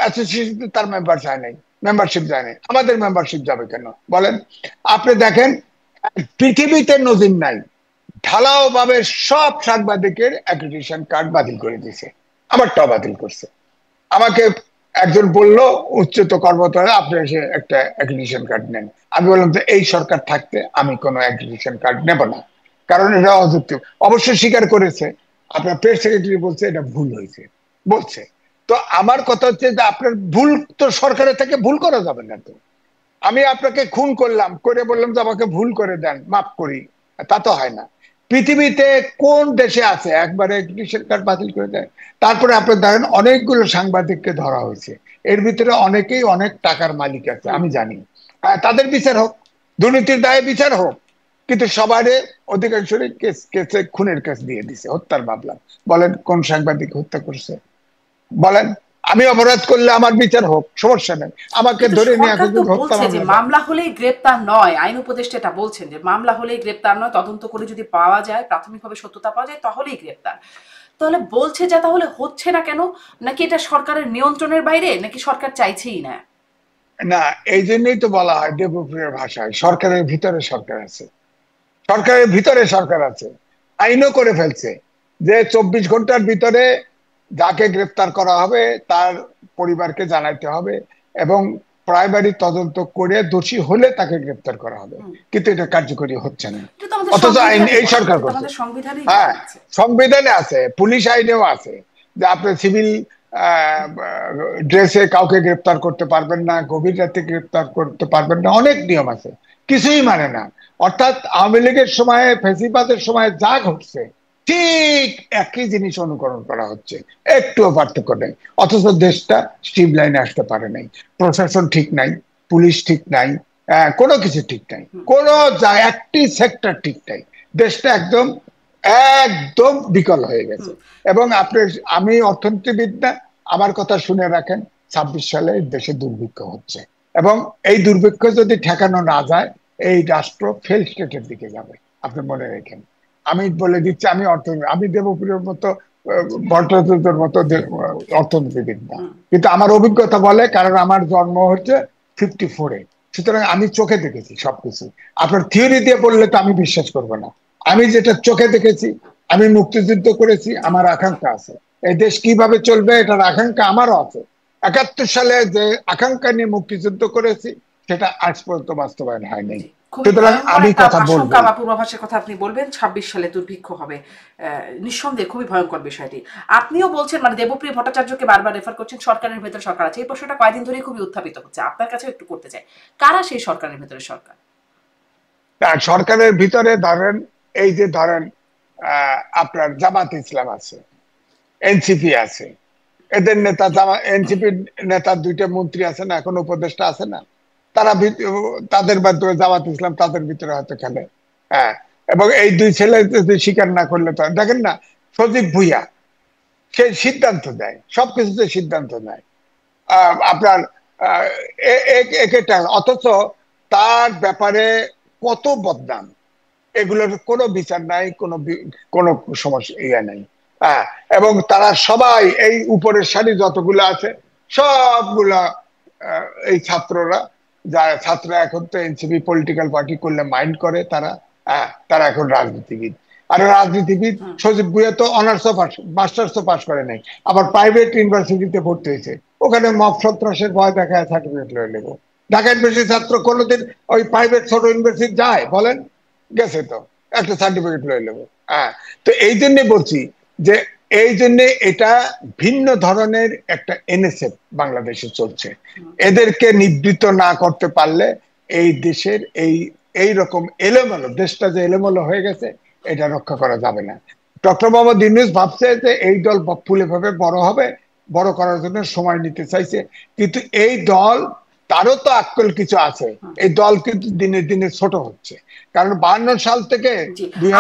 অ্যাসোসিয়েশন তার মেম্বার যায় নাই, মেম্বারশিপ যায় নাই, আমাদের মেম্বারশিপ যাবে কেন বলেন? আপনি দেখেন পৃথিবীতে নজির নাই, ঢালাও ভাবে সব সাংবাদিকের অ্যাক্রিডিটেশন কার্ড বাতিল করে দিয়েছে, আমারটাও বাতিল করছে। আমাকে একজন বলল উচ্চত কর্মকর্তা, আপনি এসে একটা অ্যাক্রিডিটেশন কার্ড নেন। আমি বললাম যে এই সরকার থাকতে আমি কোনো অ্যাক্রিডিটেশন কার্ড নেব না, কারণ এটা অযৌক্তিক। অবশ্যই স্বীকার করেছে, আপনার প্রেস সেক্রেটারি বলছে এটা ভুল হয়েছে, বলছে। তো আমার কথা হচ্ছে যে আপনার ভুল তো সরকারের থেকে ভুল করা যাবে না। তো আমি আপনাকে খুন করলাম, করে বললাম যে আমাকে ভুল করে দেন, মাফ করি, তা তো হয় না। পৃথিবীতে কোন দেশে আছে একবারে অ্যাক্রিডিটেশন কার্ড বাতিল করে দেয়? তারপরে আপনি দেখেন অনেকগুলো সাংবাদিককে ধরা হয়েছে, এর ভিতরে অনেকেই অনেক টাকার মালিক আছে, আমি জানি। তাদের বিচার হোক, দুর্নীতির দায়ে বিচার হোক, কিন্তু সবারে অধিকাংশ কেসে খুনের কেস দিয়ে দিছে, হত্যার মামলা। বলেন কোন সাংবাদিক হত্যা করছে? বলেন, আমি অপরাধ করলে আমার বিচার হোক, সমস্যা নেই, আমাকে ধরে নিয়ে এখন যদি হত্যা মামলা, মামলা হলেই গ্রেপ্তার নয়, আইন উপদেষ্টা এটা বলছেন যে মামলা হলেই গ্রেপ্তার নয়, তদন্ত করে যদি পাওয়া যায়, প্রাথমিকভাবে সত্যতা পাওয়া যায় তাহলেই গ্রেপ্তার। তাহলে বলছে যে তাহলে হচ্ছে না কেন? নাকি এটা সরকারের নিয়ন্ত্রণের বাইরে, নাকি সরকার চাইছেই না? না, এই জন্যই তো বলা হয় দেবপ্রিয়র ভাষায় সরকারের ভিতরে সরকার আছে, সরকারের ভিতরে সরকার আছে। আইনও করে ফেলছে যে 24 ঘন্টার ভিতরে যাকে গ্রেফতার করা হবে তার পরিবারকে জানাইতে হবে, এবং প্রাইমারি তদন্ত করে দোষী হলে তাকে গ্রেফতার করা হবে, কিন্তু এটা কার্যকরী হচ্ছে না। অথচ আইন এই সরকার করছে। হ্যাঁ, সংবিধানে আছে, পুলিশ আইনেও আছে যে আপনি সিভিল ড্রেসে কাউকে গ্রেফতার করতে পারবেন না, গভীর রাতে গ্রেফতার করতে পারবেন না, অনেক নিয়ম আছে, কিছুই মানে না। অর্থাৎ আওয়ামী লীগের সময়ে, ফেসিবাদের সময়ে যা ঘটছে ঠিক একই জিনিস অনুকরণ করা হচ্ছে, একটুও পার্থক্য নেই। অথচ দেশটা স্ট্রিম লাইনে আসতে পারে নাই, প্রশাসন ঠিক নাই, পুলিশ ঠিক নাই, কোনো কিছু ঠিক নাই, কোনো একটি সেক্টর ঠিক নাই, দেশটা একদম একদম বিকল হয়ে গেছে। এবং আপনি, আমি অর্থনীতিবিদ না, আমার কথা শুনে রাখেন, 26 সালে দেশে দুর্ভিক্ষ হচ্ছে, এবং এই দুর্ভিক্ষ যদি ঠেকানো না যায় এই রাষ্ট্র ফেল স্টেটের দিকে যাবে, আপনি মনে রাখেন। আমি বলে দিচ্ছি, আমি দেবপ্রিয়র মতো, ভট্টাচার্যের মতো অর্থনীতিবিদ না, কিন্তু আমার অভিজ্ঞতা বলে, কারণ আমার জন্ম হচ্ছে 54-এ, সুতরাং আমি চোখে দেখেছি সবকিছু। আপনার থিওরি দিয়ে বললে তো আমি বিশ্বাস করবো না, আমি যেটা চোখে দেখেছি, আমি মুক্তিযুদ্ধ করেছি, আমার আকাঙ্ক্ষা আছে এই দেশ কিভাবে চলবে, এটার আকাঙ্ক্ষা আমারও আছে। 71 সালে যে আকাঙ্ক্ষা নিয়ে মুক্তিযুদ্ধ করেছি সেটা আজ পর্যন্ত বাস্তবায়ন হয়নি। সুতরাং আমি কথা বলবো, পূর্বাভাসের কথা আপনি বলবেন 26 সালে দুর্ভিক্ষ হবে, নিঃসন্দেহে খুবই ভয়ঙ্কর বিষয়টি। আপনিও বলছেন, মানে দেবপ্রিয় ভট্টাচার্যকে বারবার রেফার করছেন সরকারের ভেতর সরকার আছে, এই প্রশ্নটা কয়েকদিন ধরেই খুবই উত্থাপিত হচ্ছে, আপনার কাছে একটু করতে চাই, কারা সেই সরকারের ভেতরে সরকার? সরকারের ভিতরে ধরেন, এই যে ধরেন আপনার জামাত ইসলাম আছে, এনসিপি আছে, এদের নেতা, এনসিপির নেতা 2টা মন্ত্রী আছে না, এখন উপদেষ্টা আছে না, তারা তাদের মাধ্যমে জামাত ইসলাম তাদের ভিতরে হয়তো খেলে। হ্যাঁ, এবং এই 2 ছেলে যদি স্বীকার না করলে তো দেখেন না, সজীব ভুইয়া সে সিদ্ধান্ত দেয়, সবকিছুতে সিদ্ধান্ত নেয় আপনার অথচ তার ব্যাপারে কত বদনাম, এগুলোর কোনো বিচার নাই, কোনো সমস্যা নাই। হ্যাঁ, এবং তারা সবাই এই উপরের সারি যতগুলো আছে সবগুলা এই ছাত্ররা, ছাত্ররা এখন তো এনসিপি পলিটিক্যাল পার্টি করলে মাইন্ড করে তারা, তারা এখন রাজনীতিবিদ। আর রাজনীতিবিদ সজীব ভুইয়া তো অনার্স মাস্টার্স পাস করে নাই, আবার প্রাইভেট ইউনিভার্সিটিতে ভর্তি হয়েছে, ওখানে মব সন্ত্রাসের ভয় দেখায় সার্টিফিকেট লয়ে নেবো। ঢাকা ইউনিভার্সিটির ছাত্র কোনোদিন ওই প্রাইভেট ছোট ইউনিভার্সিটি যায় বলেন? গেছে তো, একটা সার্টিফিকেট লয়ে নেবো। তো এই জন্য বলছি যে এই জন্য এটা ভিন্ন ধরনের একটা এনএসএফ বাংলাদেশে চলছে। এদেরকে নিবৃত্ত না করতে পারলে এই দেশের এই রকম এলোমেলো, দেশটা যে এলোমেলো হয়ে গেছে, এটা রক্ষা করা যাবে না। ডক্টর মোহাম্মদ ইউনূস ভাবছে যে এই দল ফুলে ভাবে বড় হবে, বড় করার জন্য সময় নিতে চাইছে, কিন্তু এই দল, তারও তো আক্কেল কিছু আছে, এই দল কিন্তু দিনে দিনে ছোট হচ্ছে। কারণ 52 সাল থেকে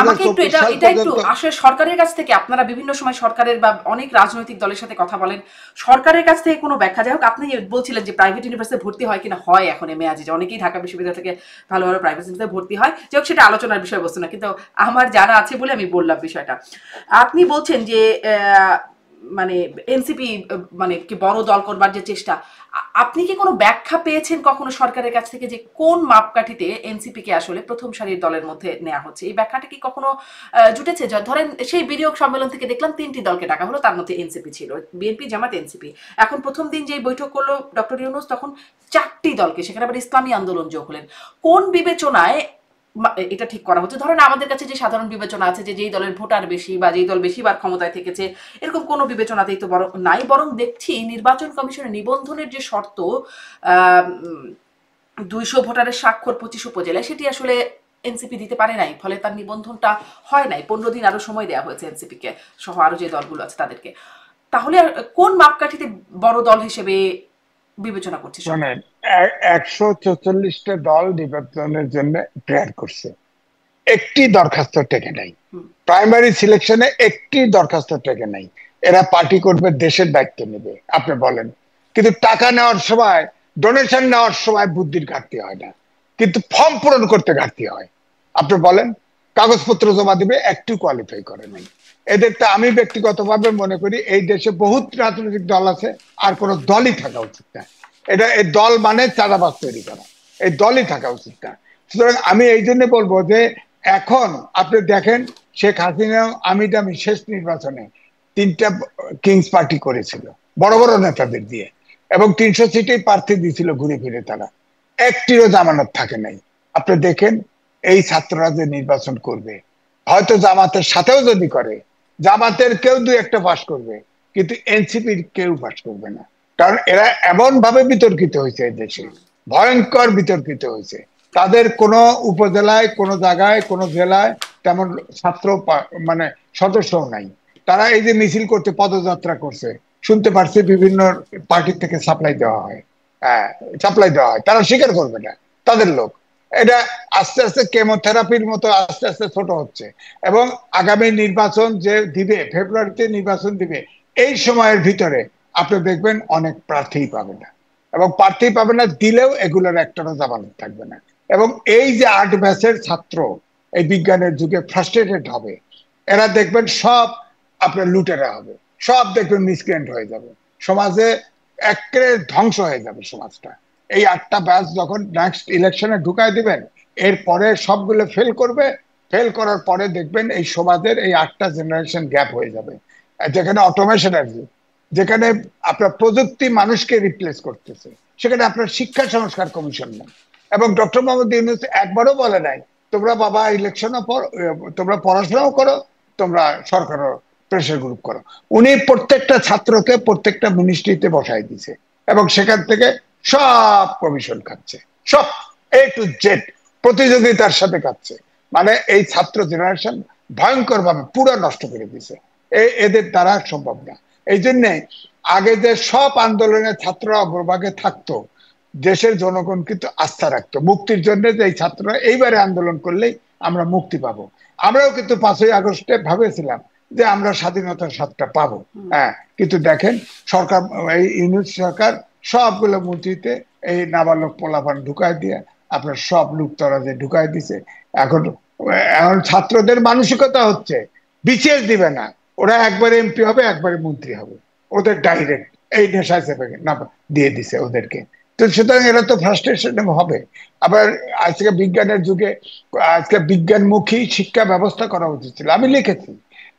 আমাকে একটু 2024 সাল এটা একটু পর্যন্ত আসলে সরকারের কাছ থেকে, আপনারা বিভিন্ন সময় সরকারের বা অনেক রাজনৈতিক দলের সাথে কথা বলেন, সরকারের কাছ থেকে কোনো ব্যাখ্যা, যাই হোক আপনি বলছিলেন যে প্রাইভেট ইউনিভার্সিটি ভর্তি হয় কিনা, হয় এখন মেয়াজি যে অনেকেই ঢাকা বিশ্ববিদ্যালয় থেকে ভালো ভালো প্রাইভেট ইউনিভার্সিটিতে ভর্তি হয়, যাই হোক সেটা আলোচনার বিষয়বস্তু না, কিন্তু আমার জানা আছে বলে আমি বললাম বিষয়টা। আপনি বলছেন যে মানে এনসিপি মানে কি বড় দল করবার যে চেষ্টা, আপনি কি কোনো ব্যাখ্যা পেয়েছেন কখনো সরকারের কাছ থেকে যে কোন মাপকাঠিতে এনসিপি কে আসলে প্রথম সারির দলের মধ্যে নেওয়া হচ্ছে? এই ব্যাখ্যাটা কি কখনো জুটেছে? ধরেন সেই বিনিয়োগ সম্মেলন থেকে দেখলাম 3টি দলকে ডাকা হলো, তার মধ্যে এনসিপি ছিল, বিএনপি, জামাত, এনসিপি। এখন প্রথম দিন যে বৈঠক করলো ডক্টর ইউনূস, তখন 4টি দলকে, সেখানে আবার ইসলামী আন্দোলন যোগ হলেন। কোন বিবেচনায় এটা ঠিক করা হচ্ছে? ধরেন আমাদের কাছে যে সাধারণ বিবেচনা আছে যে যেই দলের ভোটার বেশি বা যেই দল বেশিবার ক্ষমতায় থেকেছে, এরকম কোনো বিবেচনাতেই তো নাই, বরং দেখছি নির্বাচন কমিশনের নিবন্ধনের যে শর্ত 200 ভোটারের স্বাক্ষর 25 উপজেলায়, সেটি আসলে এনসিপি দিতে পারে নাই, ফলে তার নিবন্ধনটা হয় নাই। 15 দিন আরো সময় দেওয়া হয়েছে এনসিপি কে সহ আরো যে দলগুলো আছে তাদেরকে। তাহলে কোন মাপকাঠিতে বড় দল হিসেবে বিবেচনা করছে? 144টা দল নির্বাচনের জন্য প্রেয়ার করছে, একটি দরখাস্ত টেকে নাই। প্রাইমারি সিলেকশনে একটি দরখাস্ত টেকে নাই। এরা পার্টি করবে, দেশের দায়িত্ব নেবে, আপনি বলেন। কিন্তু টাকা নেওয়ার সময়, ডোনেশন নেওয়ার সময় বুদ্ধির ঘাটতি হয় না, কিন্তু ফর্ম পূরণ করতে ঘাটতি হয়। আপনি বলেন, কাগজপত্র জমা দিবে, একটু কোয়ালিফাই করে নাই। এদেরটা আমি ব্যক্তিগতভাবে মনে করি এই দেশে বহুত রাজনৈতিক দল আছে, আর কোন দলই থাকা উচিত না। এই দল মানে চাঁদাবাজ তৈরি করা, এই দলই থাকা উচিত না। সুতরাং আমি এই জন্য বলবো যে এখন আপনি দেখেন, শেখ হাসিনা আমি শেষ নির্বাচনে 3টা কিংস পার্টি করেছিল বড় বড় নেতাদের দিয়ে, এবং 300 সিটেই প্রার্থী দিয়েছিল ঘুরে ফিরে, তারা একটিরও জামানত থাকে নাই। আপনি দেখেন এই ছাত্ররা যে নির্বাচন করবে, হয়তো জামাতের সাথেও যদি করে, জামাতের কেউ 2-1টা পাস করবে, কিন্তু এনসিপির কেউ পাস করবে না। কারণ এরা এমন ভাবে বিতর্কিত হয়েছে এই দেশে, ভয়ঙ্কর বিতর্কিত হয়েছে। তাদের কোনো উপজেলায়, কোনো জায়গায়, কোনো জেলায় তেমন ছাত্র মানে সদস্যও নাই। তারা এই যে মিছিল করতে, পদযাত্রা করছে, শুনতে পারছি বিভিন্ন পার্টি থেকে সাপ্লাই দেওয়া হয়, সাপ্লাই দেওয়া হয়, তারা স্বীকার করবে না, তাদের লোক। এটা আস্তে আস্তে কেমোথেরাপির মতো আস্তে আস্তে ছোট হচ্ছে। এবং আগামী নির্বাচন যে দিবে, ফেব্রুয়ারিতে নির্বাচন দিবে, এই সময়ের ভিতরে আপনি দেখবেন অনেক প্রার্থী পাবে না, এবং প্রার্থী পাবে না, দিলেও এগুলোর একটারও জামানত থাকবে না। এবং এই যে 8 ব্যাচের ছাত্র এই বিজ্ঞানের যুগে ফ্রাস্ট্রেটেড হবে, এরা দেখবেন সব আপনার লুটেরা হবে, সব দেখবেন মিসক্রিয়েন্ট হয়ে যাবে, সমাজে একেবারে ধ্বংস হয়ে যাবে সমাজটা। এই 8টা ব্যাচ যখন নেক্সট ইলেকশনে ঢুকায় দিবেন, এরপরে সবগুলো ফেল করবে, ফেল করার পরে দেখবেন এই সমাজের এই 8টা জেনারেশন গ্যাপ হয়ে যাবে, যেখানে অটোমেশনের যুগ, যেখানে আপনার প্রযুক্তি মানুষকে রিপ্লেস করতেছে, সেখানে আপনার শিক্ষা সংস্কার কমিশন নেই। এবং ডক্টর মোহাম্মদ ইউনূস একবারও বলে নাই তোমরা বাবা ইলেকশনও তোমরা পড়াশোনাও করো, তোমরা সরকারও প্রেসার গ্রুপ করো। উনি প্রত্যেকটা ছাত্রকে প্রত্যেকটা মিনিস্ট্রিতে বসাই দিছে, এবং সেখান থেকে সব কমিশন খাচ্ছে, সব A to Z প্রতিযোগিতার সাথে খাচ্ছে। মানে এই ছাত্র জেনারেশন ভয়ঙ্কর ভাবে পুরো নষ্ট করে দিছে, এদের দ্বারা সম্ভব না। এই জন্যে আগে যে সব আন্দোলনে ছাত্ররা অগ্রভাগে থাকতো, দেশের জনগণ কিন্তু আস্থা রাখতো মুক্তির জন্য, যে এই ছাত্ররা এইবারে আন্দোলন করলেই আমরা মুক্তি পাবো। আমরাও কিন্তু 5ই আগস্টে ভাবেছিলাম যে আমরা স্বাধীনতার স্বাদটা পাবো, কিন্তু দেখেন সরকার, এই ইউনূস সরকার সবগুলো মন্ত্রীতে এই নাবালক পোলাপান ঢুকাই দিয়ে আপনার সব লুপ্তরাজে ঢুকাই দিছে। এখন ছাত্রদের মানসিকতা হচ্ছে বিশেষ দিবে না, ওরা একবারে এমপি হবে, একবারে মন্ত্রী হবে, ওদের ডাইরেক্ট এই নেশা চেপে দিয়ে দিছে ওদেরকে। তো সুতরাং এরা তো ফ্রাস্ট্রেশন হবে। আবার আজকে বিজ্ঞানের যুগে আজকে বিজ্ঞানমুখী শিক্ষা ব্যবস্থা করা উচিত ছিল। আমি লিখেছি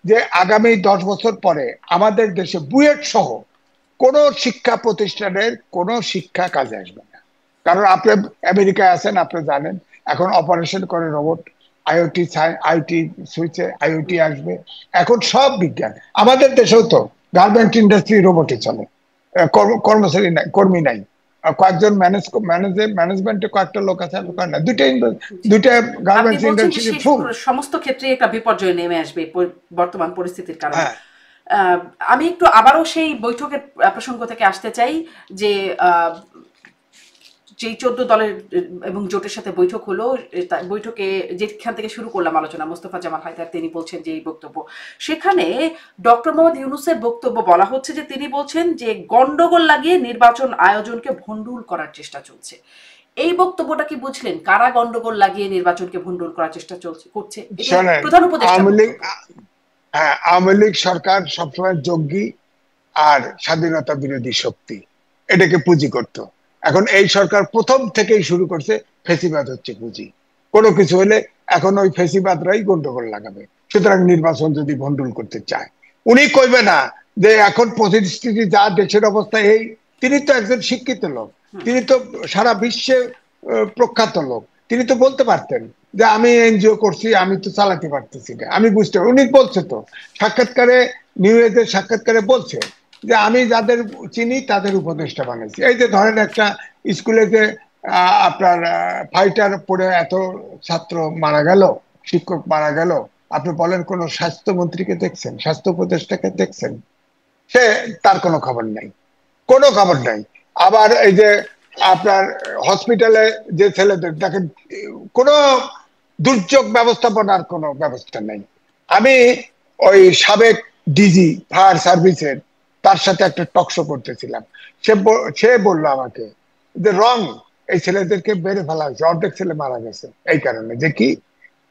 যে আগামী 10 বছর পরে আমাদের দেশে বুয়েট সহ কোন শিক্ষা প্রতিষ্ঠানের কোন শিক্ষা কাজে আসবে না। কারণ আপনি আমেরিকায় আছেন, আপনি জানেন এখন অপারেশন করে রোবট, আইওটি, আইটি সুইচে আইওটি আসবে। এখন সব বিজ্ঞান। আমাদের দেশেও তো গার্মেন্ট ইন্ডাস্ট্রি রোবটে চলে, কর্মচারী নাই, কর্মী নাই, কয়েকজন ম্যানেজমেন্টে কয়েকটা লোক আছে, না দুইটা আপনি গার্মেন্টস বলছেন যে ইন্ডাস্ট্রি সেই ফুল। সমস্ত ক্ষেত্রে একটা বিপর্যয় নেমে আসবে বর্তমান পরিস্থিতির কারণে। হ্যাঁ, আমি একটু আবারও সেই বৈঠকের প্রসঙ্গ থেকে আসতে চাই যে যেই 14 দলের এবং জোটের সাথে বৈঠক হলো, বৈঠকে যেখান থেকে শুরু করলাম আলোচনা, মোস্তফা জামাল হায়দার তিনি বলছেন যে এই বক্তব্য, সেখানে ডক্টর মোহাম্মদ ইউনূসের বক্তব্য বলা হচ্ছে যে তিনি বলছেন যে গন্ডগোল লাগিয়ে নির্বাচন আয়োজনকে ভণ্ডুল করার চেষ্টা চলছে। এই বক্তব্যটা কি বুঝলেন? কারা গন্ডগোল লাগিয়ে নির্বাচনকে ভণ্ডুল করার চেষ্টা করছে? প্রধান উপদেষ্টা। হ্যাঁ, আওয়ামী লীগ সরকার সবসময় জঙ্গি আর স্বাধীনতা বিরোধী শক্তি, এটাকে পুঁজি করত। এখন এই সরকার প্রথম থেকেই শুরু করছে ফেসিবাদ হচ্ছে পুঁজি। কোনো কিছু হলে এখন ওই ফেসিবাদরাই গন্ডগোল লাগাবে। সুতরাং নির্বাচন যদি ভণ্ডুল করতে চায়, উনি কইবে না যে এখন পরিস্থিতি যা, দেশের অবস্থা এই। তিনি তো একজন শিক্ষিত লোক, তিনি তো সারা বিশ্বে প্রখ্যাত লোক। তিনি তো বলতে পারতেন যে আমি এনজিও করছি, আমি তো চালাতে পারতেছি না, আমি বুঝতে। উনি বলছে তো সাক্ষাৎকারে, নিউ এজের সাক্ষাৎকারে বলছে যে আমি যাদের চিনি তাদের উপদেষ্টা বানাইছি। এই যে ধরেন একটা স্কুলে যে আপনার ফাইটার পড়ে এত ছাত্র মারা গেল, শিক্ষক মারা গেল, আপনি বলেন কোন স্বাস্থ্যমন্ত্রীকে দেখছেন, স্বাস্থ্য উপদেষ্টাকে দেখছেন? সে, তার কোনো খবর নাই, কোনো খবর নাই। আবার এই যে আপনার হসপিটালে যে ছেলেদের দেখেন, কোনো দুর্যোগ ব্যবস্থাপনার কোনো ব্যবস্থা নেই। আমি ওই সাবেক ডিজি ফায়ার সার্ভিসের, তার সাথে একটা টকশো করতেছিলাম। সে বললো আমাকে যে রং, এই ছেলেদেরকে বেড়ে ফেলা হয়েছে, অর্ধেক ছেলে মারা গেছে এই কারণে যে কি,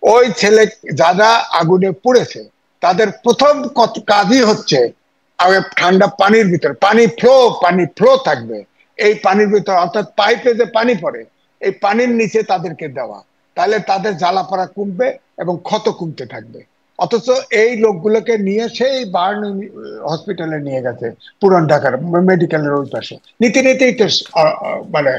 ওই ছেলে যারা আগুনে পুড়েছে তাদের প্রথম কাজই হচ্ছে ঠান্ডা পানির ভিতর, পানি ফ্লো থাকবে, এই পানির ভিতর, অর্থাৎ পাইপে যে পানি পড়ে এই পানির নিচে তাদেরকে দেওয়া, তাহলে তাদের জ্বালা পড়া কমবে এবং ক্ষত কমতে থাকবে। অথচ এই লোকগুলোকে নিয়ে সেই বার্ন হসপিটালে নিয়ে গেছে, পুরান ঢাকার মেডিকেলের ওই পাশে, নিতে নিতেই তো মানে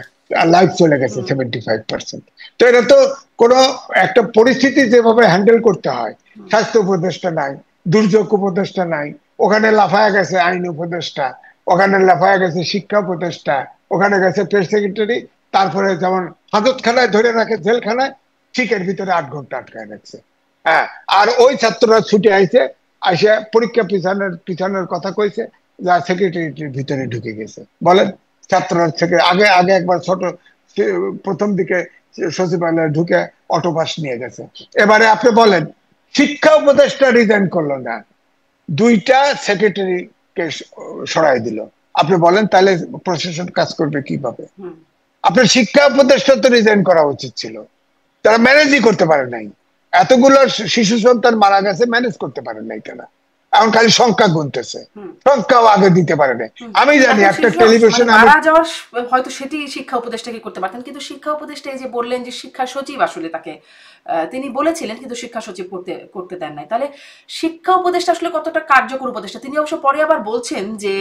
লাইফ চলে গেছে 75%। তো এটা তো কোনো একটা পরিস্থিতি যেভাবে হ্যান্ডেল করতে হয়, স্বাস্থ্য উপদেষ্টা নাই, দুর্যোগ উপদেষ্টা নাই, ওখানে লাফায়া গেছে আইন উপদেষ্টা, ওখানে লাফায়া গেছে শিক্ষা উপদেষ্টা, ওখানে গেছে প্রেস সেক্রেটারি, তারপরে যেমন হাজতখানায় ধরে রাখে, জেলখানায় ঠিকের ভিতরে 8 ঘন্টা আটকায় রাখছে। হ্যাঁ, আর ওই ছাত্ররা ছুটে আইছে, আসে পরীক্ষা পিছানোর কথা কইছে, যা সেক্রেটারিটির ভিতরে ঢুকে গেছে। বলেন, ছাত্ররা থেকে আগে আগে একবার ছোট প্রথম দিকে সচিবালয়ে ঢুকে অটোপাস নিয়ে গেছে। এবারে আপনি বলেন, শিক্ষা উপদেষ্টা রিজাইন করলো না, 2টা সেক্রেটারিকে সরাই দিল। আপনি বলেন তাহলে প্রশাসন কাজ করবে কিভাবে? আপনার শিক্ষা উপদেষ্টা তো রিজাইন করা উচিত ছিল, তারা ম্যানেজই করতে পারে নাই। এতগুলো শিশু সন্তান মারা গেছে, ম্যানেজ করতে পারে নাই তারা। এখন খালি সংখ্যা গুনতেছে, সংখ্যাও আগে দিতে পারে না। আমি জানি একটা টেলিভিশনে মারা যাওয়ার হয়তো সেটি শিক্ষা উপদেষ্টা কি করতে পারতেন, কিন্তু শিক্ষা উপদেষ্টা এই যে বললেন যে শিক্ষা সচিব আসলে তাকে, তিনি বলেছিলেন কিন্তু শিক্ষা সচিব করতে দেন নাই। তাহলে শিক্ষা উপদেষ্টা আসলে কতটা কার্যকর উপদেষ্টা? তিনি অবশ্য পরে আবার বলছেন যে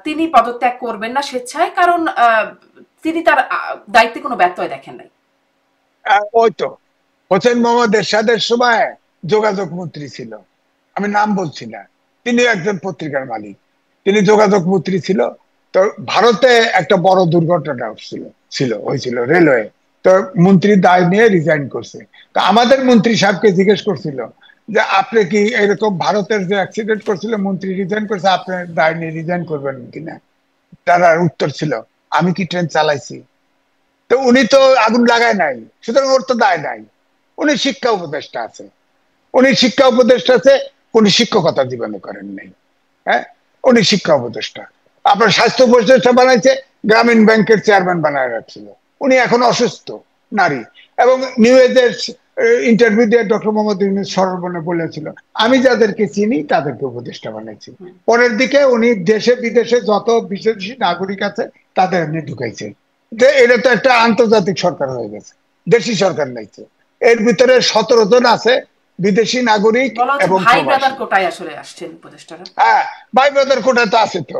তিনি পদত্যাগ করবেন না স্বেচ্ছায়, কারণ তিনি তার দায়িত্বে কোনো ব্যত্যয় দেখেন নাই। ওই তো হোসেন মোহাম্মদ এরশাদের সময় যোগাযোগ মন্ত্রী ছিল, আমি নাম বলছি না, তিনি একজন পত্রিকার মালিক, তিনি যোগাযোগ মন্ত্রী ছিল। তো ভারতে একটা বড় দুর্ঘটনা হয়েছিল রেলওয়ে, তো মন্ত্রী দায় নিয়ে রিজাইন করছে। তো আমাদের মন্ত্রী সাহেবকে জিজ্ঞেস করছিল যে আপনি কি এরকম ভারতের যে অ্যাক্সিডেন্ট করছিল মন্ত্রী রিজাইন করছে, আপনার দায় নিয়ে রিজাইন করবেন কিনা? তার উত্তর ছিল, আমি কি ট্রেন চালাইছি? তো উনি তো আগুন লাগায় নাই, সুতরাং ওর তো দায় নাই। উনি শিক্ষা উপদেষ্টা আছে, উনি শিক্ষকতা জীবনে করেন নাই। হ্যাঁ, উনি শিক্ষা উপদেষ্টা। আপনার স্বাস্থ্য উপদেষ্টা বানাইছে, গ্রামীণ ব্যাংকের চেয়ারম্যান বানায় রাখছিল, উনি এখন অসুস্থ নারী। এবং নিউ এজের ইন্টারভিউ দিয়ে ডক্টর মোহাম্মদ ইউনূস সরবনে বলেছিল, আমি যাদেরকে চিনি তাদেরকে উপদেষ্টা বানাইছি। পরের দিকে উনি দেশে বিদেশে যত বিদেশি নাগরিক আছে তাদের এমনি ঢুকাইছেন। এটা তো একটা আন্তর্জাতিক সরকার হয়ে গেছে, দেশি সরকার নাইছে। এর ভিতরে 17 জন আছে বিদেশি নাগরিক এবং ভাই ব্রাদার কোটায় আসলে আসছেন উপদেষ্টারা। হ্যাঁ, ভাই ব্রাদার কোটা তো আছে, তো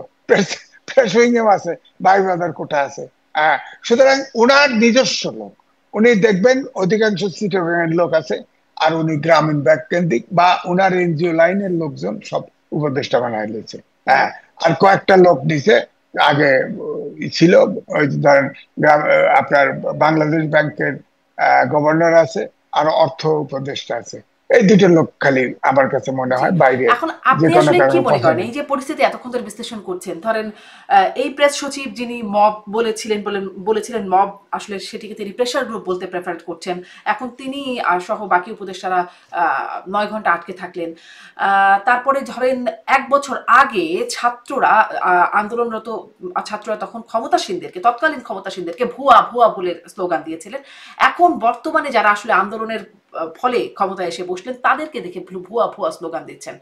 প্রেস উইং এও আছে, ভাই ব্রাদার কোটা আছে। হ্যাঁ, সুতরাং ওনার নিজস্ব লোক, উনি দেখবেন অধিকাংশ চিটাগাংয়ের লোক আছে, আর উনি গ্রামীণ ব্যাংক কেন্দ্রিক বা উনার এনজিও লাইনের লোকজন সব উপদেষ্টা বানায় দিয়েছে। হ্যাঁ, আর কয়েকটা লোক নিচে আগে ছিল, ওই ধরেন আপনার বাংলাদেশ ব্যাংকের গভর্নর আছে, আর অর্থ উপদেষ্টা আছে। এই দুটো লোক খালি আমার কাছে মনে হয় বাইরে এখন যে আপনি কোনো আসলে কি কারণে মনে করেন পছন্দ। এই যে পরিস্থিতি এতক্ষণ ধরে বিশ্লেষণ করছেন, ধরেন এই প্রেস সচিব যিনি মব বলেছিলেন মব, আসলে সেটিকে তিনি প্রেশার গ্রুপ বলতে প্রেফার করছেন, এখন তিনি সহ বাকি উপদেষ্টারা 9 ঘন্টা আটকে থাকলেন। তারপরে ধরেন 1 বছর আগে ছাত্ররা আন্দোলনরত ছাত্ররা তখন তৎকালীন ক্ষমতাসীনদেরকে ভুয়া ভুয়া বলে স্লোগান দিয়েছিলেন। এখন বর্তমানে যারা আসলে আন্দোলনের ফলে ক্ষমতায় এসে বসলেন তাদেরকে দেখে ভুয়া ভুয়া স্লোগান দিচ্ছেন।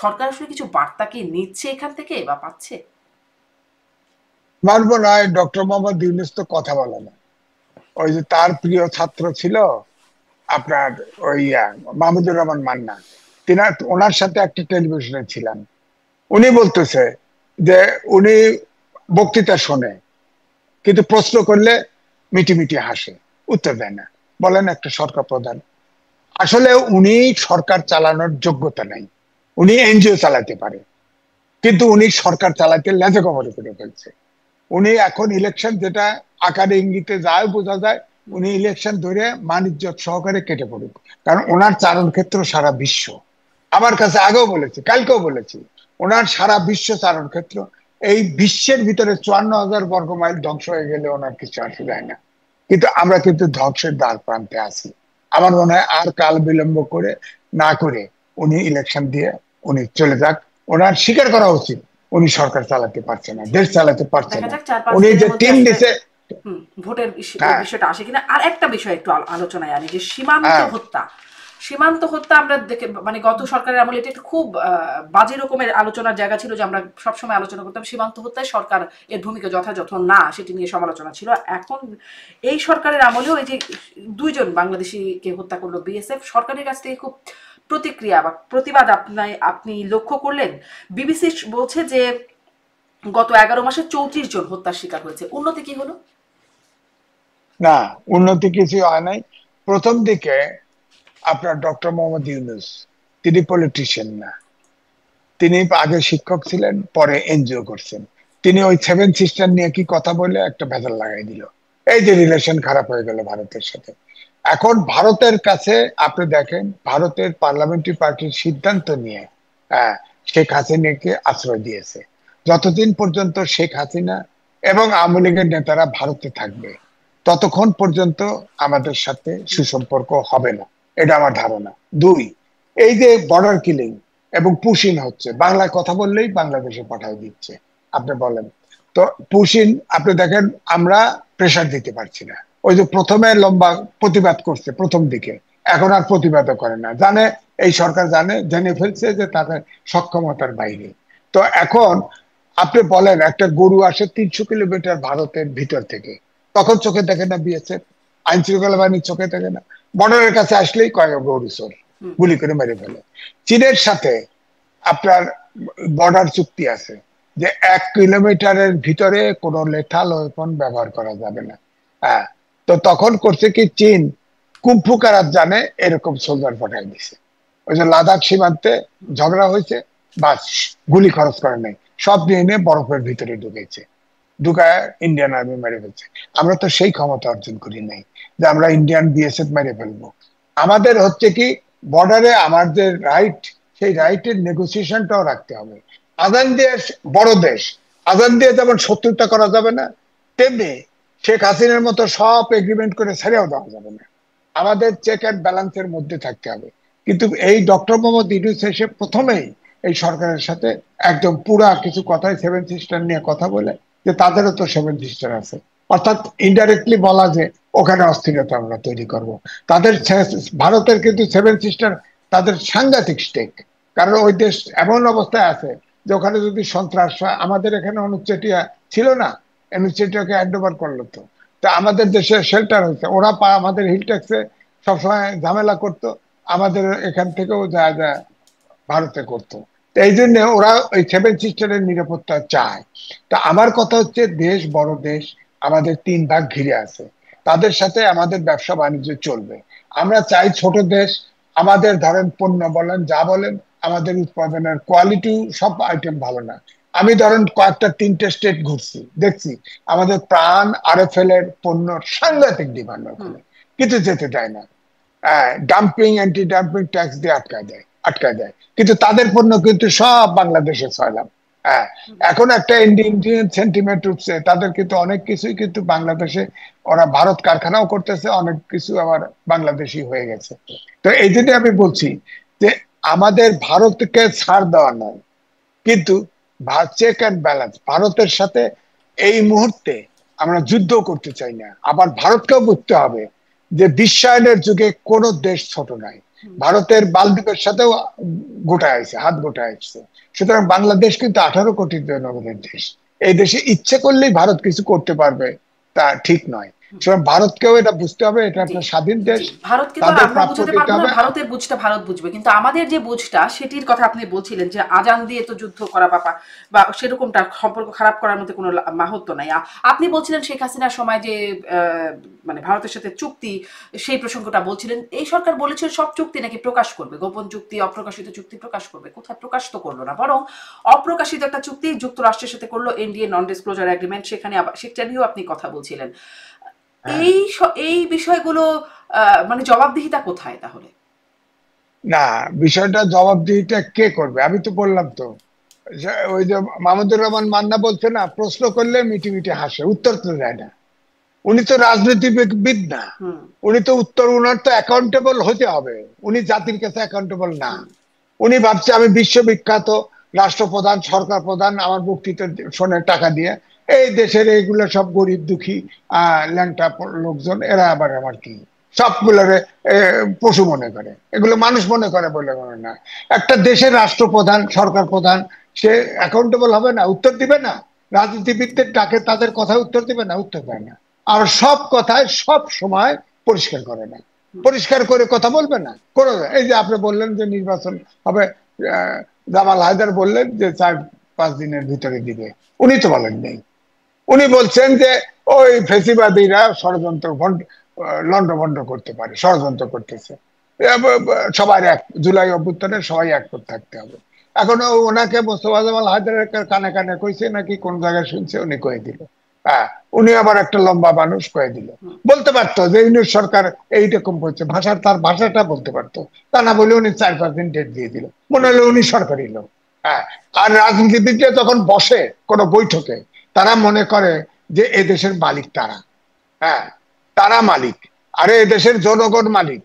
সরকার আসলে কিছু বার্তা কি নিচ্ছে এখান থেকে বা পাচ্ছে? মানবো নয়, ডক্টর মোহাম্মদ ইউনূস তো কথা বলে না। ওই যে তার প্রিয় ছাত্র ছিল আপনার ওই মাহমুদুর রহমান মান্না, ওনার সাথে একটা টেলিভিশনে ছিলাম। উনি বলতেছে যে উনি বক্তৃতা শোনে, কিন্তু প্রশ্ন করলে মিটি মিটি হাসে, উত্তর দেয় না। বলেন একটা সরকার প্রধান। আসলে উনি সরকার চালানোর যোগ্যতা নাই। উনি এনজিও চালাতে পারে, কিন্তু উনি সরকার চালাতে লেজে কবরে করে ফেলছে। উনি এখন ইলেকশন, যেটা আকারে ইঙ্গিতে যায় বোঝা যায়, উনি ইলেকশন ধরে বাণিজ্য সহকারে কেটে পড়ুক, কারণ ওনার চারণ ক্ষেত্র সারা বিশ্ব। আমার কাছে আগেও বলেছি, কালকেও বলেছি, ওনার সারা বিশ্ব চারণ ক্ষেত্র। এই বিশ্বের ভিতরে 54,000 বর্গ মাইল ধ্বংস হয়ে গেলে ওনার কিছু আসে যায় না। কিন্তু আমরা কিন্তু ধ্বংসের দ্বার প্রান্তে আছি। আমার মনে হয় আর কাল বিলম্ব করে না করে উনি ইলেকশন দিয়ে উনি চলে যাক। ওনার স্বীকার করা উচিত উনি সরকার চালাতে পারছে না, দেশ চালাতে পারছে দেখা না। যাক 4-5 উনি দিনের যে মধ্যে টিম আসলে দিছে। ভোটের হ্যাঁ, বিষয়টা আসে কিনা। আর একটা বিষয় একটু আলোচনায় আনি, যে সীমান্ত হ্যাঁ, হত্যা। সীমান্ত হত্যা আমরা দেখে, মানে গত সরকারের আমলে এটা একটা খুব বাজে রকমের আলোচনার জায়গা ছিল, যে আমরা সবসময় আলোচনা করতাম সীমান্ত হত্যায় সরকার এর ভূমিকা যথাযথ না, সেটি নিয়ে সমালোচনা ছিল। এখন এই সরকারের আমলেও এই যে 2 জন বাংলাদেশিকে হত্যা করলো বিএসএফ, সরকারের কাছ থেকে খুব প্রতিক্রিয়া বা প্রতিবাদ আপনি লক্ষ্য করলেন? বিবিসি বলছে যে গত 11 মাসে 34 জন হত্যার শিকার হয়েছে। উন্নতি কি হলো? না, উন্নতি কিছু হয় নাই। প্রথম দিকে আপনার ডক্টর মোহাম্মদ ইউনূস, তিনি পলিটিশিয়ান না, তিনি আগে শিক্ষক ছিলেন, পরে এনজিও করছেন। তিনি ওই 7 সিস্টার নিয়ে কি কথা বলে একটা ভেজাল লাগাই দিল। এই যে রিলেশন খারাপ হয়ে গেল ভারতের সাথে। এখন ভারতের কাছে আপনি দেখেন, ভারতের পার্লামেন্টারি পার্টির সিদ্ধান্ত নিয়ে শেখ হাসিনাকে আশ্রয় দিয়েছে। যতদিন পর্যন্ত শেখ হাসিনা এবং আওয়ামী লীগের নেতারা ভারতে থাকবে, ততক্ষণ পর্যন্ত আমাদের সাথে সুসম্পর্ক হবে না, এটা আমার ধারণা। 2, এই যে বর্ডার কিলিং এবং পুশিন হচ্ছে, বাংলায় কথা বললেই বাংলাদেশে পাঠায় দিচ্ছে। আপনি বলেন তো, পুশিন আপনি দেখেন, আমরা প্রেসার দিতে পারছি না। ওই যে প্রথমে লম্বা প্রতিবাদ করছে প্রথম দিকে, এখন আর প্রতিবাদও করে না, জানে এই সরকার জেনে ফেলছে যে তাদের সক্ষমতার বাইরে। তো এখন আপনি বলেন, একটা গরু আসে 300 কিলোমিটার ভারতের ভিতর থেকে, তখন চোখে দেখে না বিএসএফ, আইন শৃঙ্খলা বাহিনীর চোখে দেখে না। বর্ডারের কাছে আসলেই কয় গরু চোর, গুলি করে মেরে ফেলে। চীনের সাথে আপনার বর্ডার চুক্তি আছে যে 1 কিলোমিটারের ভিতরে কোনো লেথাল ওয়েপন ব্যবহার করা যাবে না। হ্যাঁ, তো তখন করছে কি, চীন কুম্ফু কারাত জানে এরকম সোলজার পাঠাই দিছে। ওই যে লাদাখ সীমান্তে ঝগড়া হয়েছে, বাস গুলি খরচ করে নাই, সব নিয়ে নিয়ে বরফের ভিতরে ঢুকায় ইন্ডিয়ান আর্মি মেরে ফেলছে। আমরা তো সেই ক্ষমতা অর্জন করি নাই যে আমরা ইন্ডিয়ান বিএসএফ মেরে ফেলবো। আমাদের হচ্ছে কি, বর্ডারে আমার যে রাইট, সেই রাইটের নেগোসিয়েশনটাও রাখতে হবে। আজান দিয়ে বড় দেশ, আজান দিয়ে যেমন শত্রুতা করা যাবে না, তেমনি শেখ হাসিনার মতো সব এগ্রিমেন্ট করে ছেড়েও দেওয়া যাবে না। আমাদের চেক অ্যান্ড ব্যালেন্সের মধ্যে থাকতে হবে। কিন্তু এই ডক্টর মোহাম্মদ ইউনূস এসে প্রথমেই এই সরকারের সাথে একদম পুরা কিছু কথাই 7 সিস্টার নিয়ে কথা বলে, যে তাদেরও তো 7 সিস্টার আছে, অর্থাৎ ইনডাইরেক্টলি বলা যে ওখানে অস্থিরতা আমরা তৈরি করব। তাদের ভারতের কিন্তু 7 সিস্টার তাদের সাংঘাতিক স্টেক, কারণ ওই দেশ এমন অবস্থায় আছে যে ওখানে যদি সন্ত্রাস হয়, আমাদের এখানে অনুচ্ছেটিয়া ছিল না, অনুচ্ছেটিয়াকে হ্যান্ড ওভার করলো তো। তা আমাদের দেশে শেল্টার হয়েছে, ওরা আমাদের হিল ট্যাক্সে সবসময় ঝামেলা করতো, আমাদের এখান থেকেও যা যা ভারতে করতো। এই জন্য ওরা ওই 7 সিস্টারের নিরাপত্তা চায়। তা আমার কথা হচ্ছে, দেশ বড় দেশ, আমাদের 3 ভাগ ঘিরে আছে। তাদের সাথে আমাদের ব্যবসা বাণিজ্য চলবে। আমরা চাই ছোট দেশ, আমাদের ধরেন পণ্য বলেন যা বলেন, আমাদের উৎপাদনের কোয়ালিটি সব আইটেম ভালো না। আমি ধরেন কয়েকটা 3টে স্টেট ঘুরছি, দেখছি আমাদের প্রাণ আরএফএল এর পণ্য সাংঘাতিক ডিমান্ড ওখানে, কিন্তু যেতে দেয় না। ডাম্পিং, অ্যান্টি ডাম্পিং ট্যাক্স দিয়ে আটকায় দেয়, কিন্তু তাদের পণ্য কিন্তু সব বাংলাদেশে ছয়লাম। হ্যাঁ, এখন একটা ইন্ডিয়ান সেন্টিমেন্ট উঠছে, তাদের কিন্তু অনেক কিছুই কিন্তু বাংলাদেশে ওরা ভারত কারখানাও করতেছে, অনেক কিছু আবার বাংলাদেশি হয়ে গেছে। তো এই জন্য আমি বলছি যে আমাদের ভারতকে ছাড় দেওয়া নয়, কিন্তু চেক অ্যান্ড ব্যালেন্স, ভারতের সাথে এই মুহূর্তে আমরা যুদ্ধ করতে চাই না। আবার ভারতকেও বুঝতে হবে যে বিশ্বায়নের যুগে কোন দেশ ছোট নাই, ভারতের মালদ্বীপের সাথেও হাত গোটায় আসছে। সুতরাং বাংলাদেশ কিন্তু 18 কোটি জনগণের দেশ, এই দেশে ইচ্ছে করলেই ভারত কিছু করতে পারবে তা ঠিক নয়। ভারতকেও এটা বুঝতে হবে, এটা একটা স্বাধীন দেশ, ভারতকে তো তাদের আমরা প্রাপ্য বুঝতে দিতে পারবো না, হবে। ভারতের বুঝটা ভারত বুঝবে, কিন্তু আমাদের যে বুঝটা সেটির কথা আপনি বলছিলেন যে আজান দিয়ে তো যুদ্ধ করা বা সেরকমটা সম্পর্ক খারাপ করার মধ্যে কোনো মাহাত্ম নাই। আপনি বলছিলেন শেখ হাসিনার সময় যে মানে ভারতের সাথে চুক্তি, সেই প্রসঙ্গটা বলছিলেন। এই সরকার বলেছিল সব চুক্তি নাকি প্রকাশ করবে, গোপন চুক্তি, অপ্রকাশিত চুক্তি প্রকাশ করবে। কোথায় প্রকাশ তো করলো না, বরং অপ্রকাশিত একটা চুক্তি যুক্তরাষ্ট্রের সাথে করলো, এনডিএ, নন ডিসক্লোজার এগ্রিমেন্ট, সেখানে সেটা নিয়েও আপনি কথা বলছিলেন। এই এই বিষয়গুলো মানে জবাবদিহিতা কোথায় তাহলে? না, বিষয়টা জবাবদিহিটা কে করবে? আমি তো বললাম তো, ওই যে মাহমুদুর রহমান মান্না বলছে না, প্রশ্ন করলে মিটি মিটি হাসে, উত্তর তো দেয় না। উনি তো রাজনীতিবিদ না, উনি তো উনার তো অ্যাকাউন্টেবল হতে হবে, উনি জাতির কাছে অ্যাকাউন্টেবল না। উনি ভাবছে আমি বিশ্ববিখ্যাত রাষ্ট্রপ্রধান, সরকার প্রধান, আমার বক্তৃতা শোনে টাকা দিয়ে, এই দেশের এইগুলো সব গরিব দুঃখী ল্যাংটা লোকজন, এরা আবার আমার কি সবগুলোরে পশু মনে করে, এগুলো মানুষ মনে করে বলে মনে না। একটা দেশের রাষ্ট্রপ্রধান, সরকার প্রধান, সে অ্যাকাউন্টেবল হবে না, উত্তর দিবে না? রাজনীতিবিদদের ডাকে তাদের কথা উত্তর দিবে না? উত্তর দেয় না। আর সব কথায় সব সময় পরিষ্কার করে না, পরিষ্কার করে কথা বলবে না কোনো। এই যে আপনি বললেন যে নির্বাচন হবে, জামাল হায়দার বললেন যে 4-5 দিনের ভিতরে দিবে, উনি তো বলেন নেই। উনি বলছেন যে ওই ফেসিবাদীরা ষড়যন্ত্র লন্ডভন্ড করতে পারে, ষড়যন্ত্র করতেছে, সবার এক, জুলাই অভ্যুত্থানে সবাই এক করে থাকতে হবে। এখন ওনাকে মোস্তফা জামাল হায়দারের কানে কানে কইছে নাকি কোন জায়গায় শুনছে, উনি কয়ে দিল। হ্যাঁ, উনি আবার একটা লম্বা মানুষ, কয়ে দিল। বলতে পারতো যে ইউনিট সরকার এইরকম বলছে, তার ভাষাটা বলতে পারতো, তা না বলে উনি 4-5 দিন ডেট দিয়ে দিল, মনে হলো উনি সরকারি লোক। হ্যাঁ, আর রাজনীতিবিদরা যখন বসে কোনো বৈঠকে, তারা মনে করে যে এদেশের মালিক তারা। হ্যাঁ, তারা মালিক, আরে এদেশের জনগণ মালিক,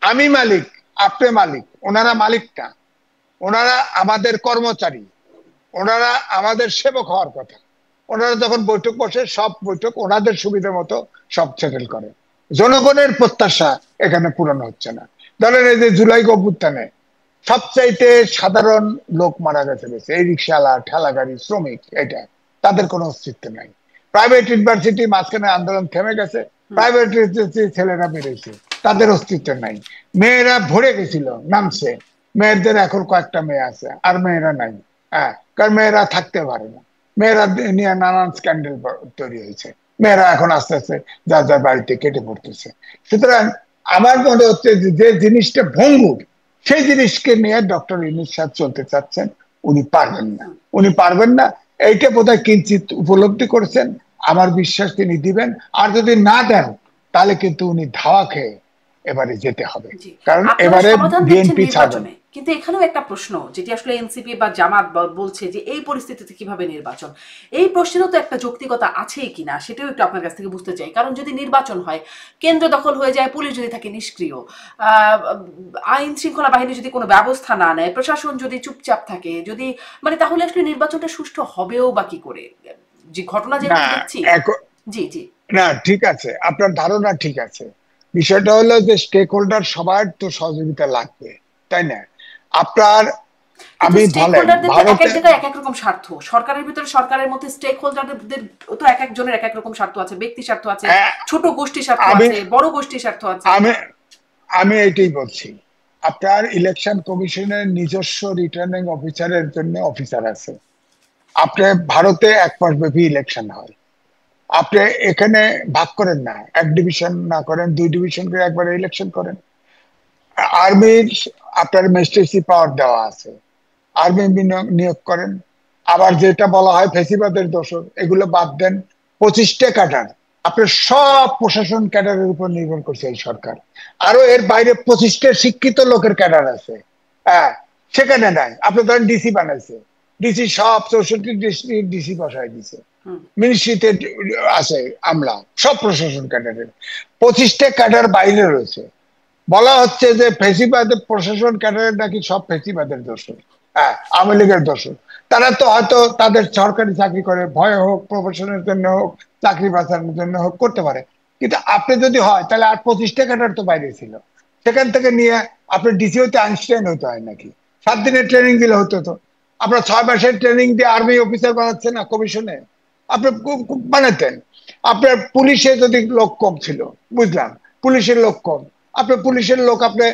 আমি মালিক, আপনি মালিক, ওনারা মালিক না, ওনারা আমাদের কর্মচারী, ওনারা আমাদের সেবক হওয়ার কথা। ওনারা যখন বৈঠক বসে, সব বৈঠক ওনাদের সুবিধা মতো সব সেটেল করে, জনগণের প্রত্যাশা এখানে পূরণ হচ্ছে না। ধরেন এই যে জুলাই অভ্যুত্থানে সবচাইতে সাধারণ লোক মারা গেছে বেশি, এই রিক্সাওয়ালা, ঠেলা গাড়ি, শ্রমিক, এটা তাদের কোনো অস্তিত্ব নাই। প্রাইভেট ইউনিভার্সিটি মাঝখানে আন্দোলন থেমে গেছে, প্রাইভেট ইউনিভার্সিটি ছেলেরা বেড়েছে, তাদের অস্তিত্ব নাই। মেয়েরা ভরে গেছিল, নামছে, মেয়েদের এখন কয়েকটা মেয়ে আছে, আর মেয়েরা নাই। হ্যাঁ, কারণ মেয়েরা থাকতে পারে না, মেয়েরা নিয়ে নানান স্ক্যান্ডেল তৈরি হয়েছে, মেয়েরা এখন আস্তে আস্তে যার যার বাড়িতে কেটে পড়তেছে। সুতরাং আমার মনে হচ্ছে যে জিনিসটা ভঙ্গুর, সেই জিনিসকে নিয়ে ডক্টর ইউনূস সাহেব চলতে চাচ্ছেন, উনি পারবেন না, উনি পারবেন না, এইটা বোধহয় কিঞ্চিত উপলব্ধি করেছেন। আমার বিশ্বাস তিনি দিবেন, আর যদি না দেন তাহলে কিন্তু উনি ধাওয়া খেয়ে এবারে যেতে হবে, কারণ এবারে বিএনপি ছাড়বে না। কিন্তু এখানেও একটা প্রশ্ন, যেটি আসলে এনসিপি বা জামাত বলছে যে এই পরিস্থিতিতে কিভাবে নির্বাচন, এই প্রশ্নেরও তো একটা যৌক্তিকতা আছেই কিনা, সেটাও একটু আপনার কাছ থেকে বুঝতে চাই। কারণ যদি নির্বাচন হয়, কেন্দ্র দখল হয়ে যায়, পুলিশ যদি থাকে নিষ্ক্রিয়, আইন শৃঙ্খলা বাহিনী যদি কোনো ব্যবস্থা না নেয়, প্রশাসন যদি চুপচাপ থাকে, যদি মানে তাহলে আসলে নির্বাচনটা সুষ্ঠু হবেও বা কি করে? যে ঘটনা যেরকম দেখছি। জি জি, না ঠিক আছে, আপনার ধারণা ঠিক আছে। বিষয়টা হলো যে স্টেক হোল্ডার সবার তো সহযোগিতা লাগবে, তাই না? আপনার আমি এক এক রকম স্বার্থ, সরকারের ভিতরে সরকারের মধ্যে স্টেক হোল্ডারদের তো এক একজনের এক এক রকম স্বার্থ আছে, ব্যক্তি স্বার্থ আছে, ছোট গোষ্ঠী স্বার্থ আছে, বড় গোষ্ঠী স্বার্থ আছে। আমি এটাই বলছি, আপনার ইলেকশন কমিশনের নিজস্ব রিটার্নিং অফিসারের জন্য অফিসার আছে। আপনার ভারতে 1 মাস ব্যাপী ইলেকশন হয়, আপনি এখানে ভাগ করেন না, এক ডিভিশন না করেন, 2 ডিভিশন করে একবারে ইলেকশন করেন। আর্মির আপনার ম্যাজিস্ট্রেসি পাওয়ার দেওয়া আছে, আর্মি নিয়োগ করেন। আবার যেটা বলা হয় ফেসিবাদের দোষর, এগুলো বাদ দেন। 25টা ক্যাডার, আপনার সব প্রশাসন ক্যাডারের উপর নির্ভর করছে এই সরকার। আরো এর বাইরে 25টা শিক্ষিত লোকের ক্যাডার আছে, হ্যাঁ, সেখানে নাই। আপনি ধরেন ডিসি বানাইছে, ডিসি সব 64 ডিস্ট্রিক্ট ডিসি বসায় দিছে, মিনিস্ট্রিতে আছে আমলা, সব প্রশাসন ক্যাডারের। 25টা ক্যাডার বাইরে রয়েছে। বলা হচ্ছে যে ফেসিবাদের প্রশাসন ক্যাডারের নাকি সব ফেসিবাদের দোষর, হ্যাঁ, আওয়ামী লীগের দোষর। তারা তো হয়তো তাদের সরকারি চাকরি করে ভয় হোক, প্রফেশনের জন্য হোক, চাকরি বাঁচানোর জন্য হোক করতে পারে। কিন্তু আপনি যদি হয় তাহলে আর 25টা ক্যাডার তো বাইরে ছিল, সেখান থেকে নিয়ে আপনি ডিসি হতে আইনস্টাইন হতে হয় নাকি? 7 দিনের ট্রেনিং দিলে হতো তো। আপনার 6 মাসের ট্রেনিং দিয়ে আর্মি অফিসার বানাচ্ছেন না কমিশনে, আপনি বানাতেন। আপনার পুলিশে যদি লোক কম ছিল, বুঝলাম, পুলিশের লোক কম, আপনার পুলিশের লোক আপনি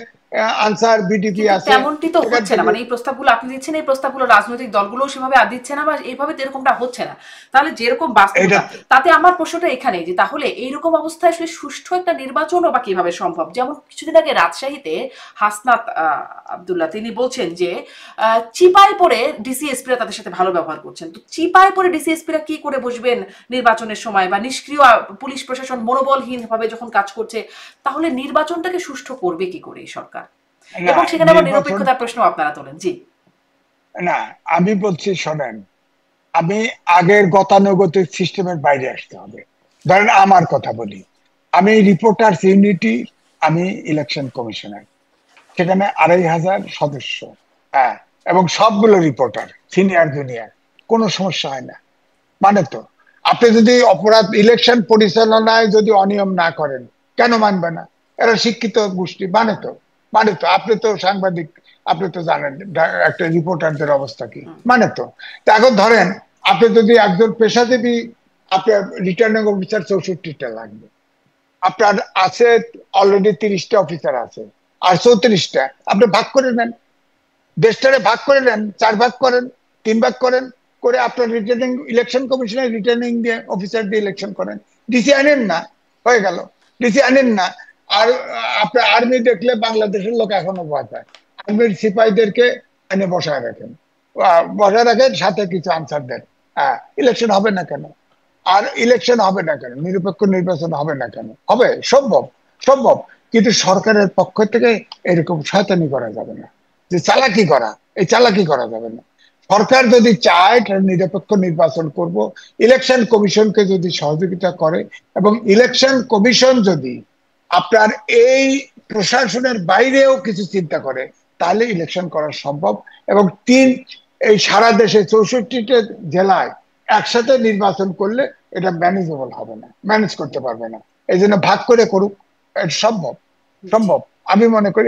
আনসার বিডিপি আছে, তেমনটি তো হচ্ছে না। মানে এই প্রস্তাবগুলো আপনি দিচ্ছেন, এই প্রস্তাবগুলো রাজনৈতিক দলগুলো সেভাবে আর দিচ্ছে না, বা এইভাবে এরকমটা হচ্ছে না। তাহলে যেরকম বাস্তবতা, তাতে আমার প্রশ্নটা এখানে যে তাহলে এইরকম অবস্থায় আসলে সুষ্ঠু একটা নির্বাচনও বা কিভাবে সম্ভব? যেমন কিছুদিন আগে রাজশাহীতে হাসনাত আব্দুল্লাহ তিনি বলছেন যে চিপায় পড়ে ডিসিএসপিরা তাদের সাথে ভালো ব্যবহার করছেন। তো চিপায় পড়ে ডিসিএসপিরা কি করে বসবেন নির্বাচনের সময়, বা নিষ্ক্রিয় পুলিশ প্রশাসন মনোবলহীন ভাবে যখন কাজ করছে, তাহলে নির্বাচনটাকে সুষ্ঠু করবে কি করে এই সরকার? এবং সেখানে আবার নিরপেক্ষতার প্রশ্ন আপনারা তোলেন। জি না, আমি বলছি শোনেন, আমি আগের গতানুগতিক সিস্টেমের বাইরে আসতে হবে। ধরেন আমার কথা বলি, আমি রিপোর্টার্স ইউনিটি, আমি ইলেকশন কমিশনার, সেখানে 2500 সদস্য, হ্যাঁ, এবং সবগুলো রিপোর্টার, সিনিয়র জুনিয়র, কোনো সমস্যা হয় না। মানে তো আপনি যদি অপরাধ ইলেকশন পরিচালনায় যদি অনিয়ম না করেন, কেন মানবে না? এরা শিক্ষিত গোষ্ঠী, মানে তো আপনি তো সাংবাদিক, আপনি তো জানেন একটা রিপোর্টারদের অবস্থা কি, মানে তো। এখন ধরেন আপনি যদি একজন পেশাজীবী, আপনার রিটার্নিং অফিসার 64টা লাগবে, আপনার আছে অলরেডি 30টা অফিসার আছে, আর 34টা আপনি ভাগ করে নেন, দেশটারে ভাগ করে নেন, 4 ভাগ করেন, 3 ভাগ করেন, করে আপনার রিটার্নিং ইলেকশন কমিশনের রিটার্নিং দিয়ে অফিসার দিয়ে ইলেকশন করেন। ডিসি আনেন না, হয়ে গেল। ডিসি আনেন না। আর আপনার আর্মি দেখলে বাংলাদেশের লোক এখনো ভয় পায়, আর্মির সিপাহীদেরকে এনে বসায় রাখেন, বসায় রাখেন, সাথে কিছু আনসার দেন, হ্যাঁ, ইলেকশন হবে না কেন? আর ইলেকশন হবে না কেন? নিরপেক্ষ নির্বাচন হবে না কেন? হবে, সম্ভব, সম্ভব। কিন্তু সরকারের পক্ষ থেকে এরকম শয়তানি করা যাবে না, যে চালাকি করা, এই চালাকি করা যাবে না। সরকার যদি চায় নিরপেক্ষ নির্বাচন করব, ইলেকশন কমিশনকে যদি সহযোগিতা করে, এবং ইলেকশন কমিশন যদি আপনার এই প্রশাসনের বাইরেও কিছু চিন্তা করে, তাহলে ইলেকশন করা সম্ভব। এবং এই সারা দেশে 64টা জেলায় একসাথে নির্বাচন করলে এটা ম্যানেজেবল হবে না, ম্যানেজ করতে পারবে না। এই জন্য ভাগ করে করুক, এটা সম্ভব, সম্ভব আমি মনে করি।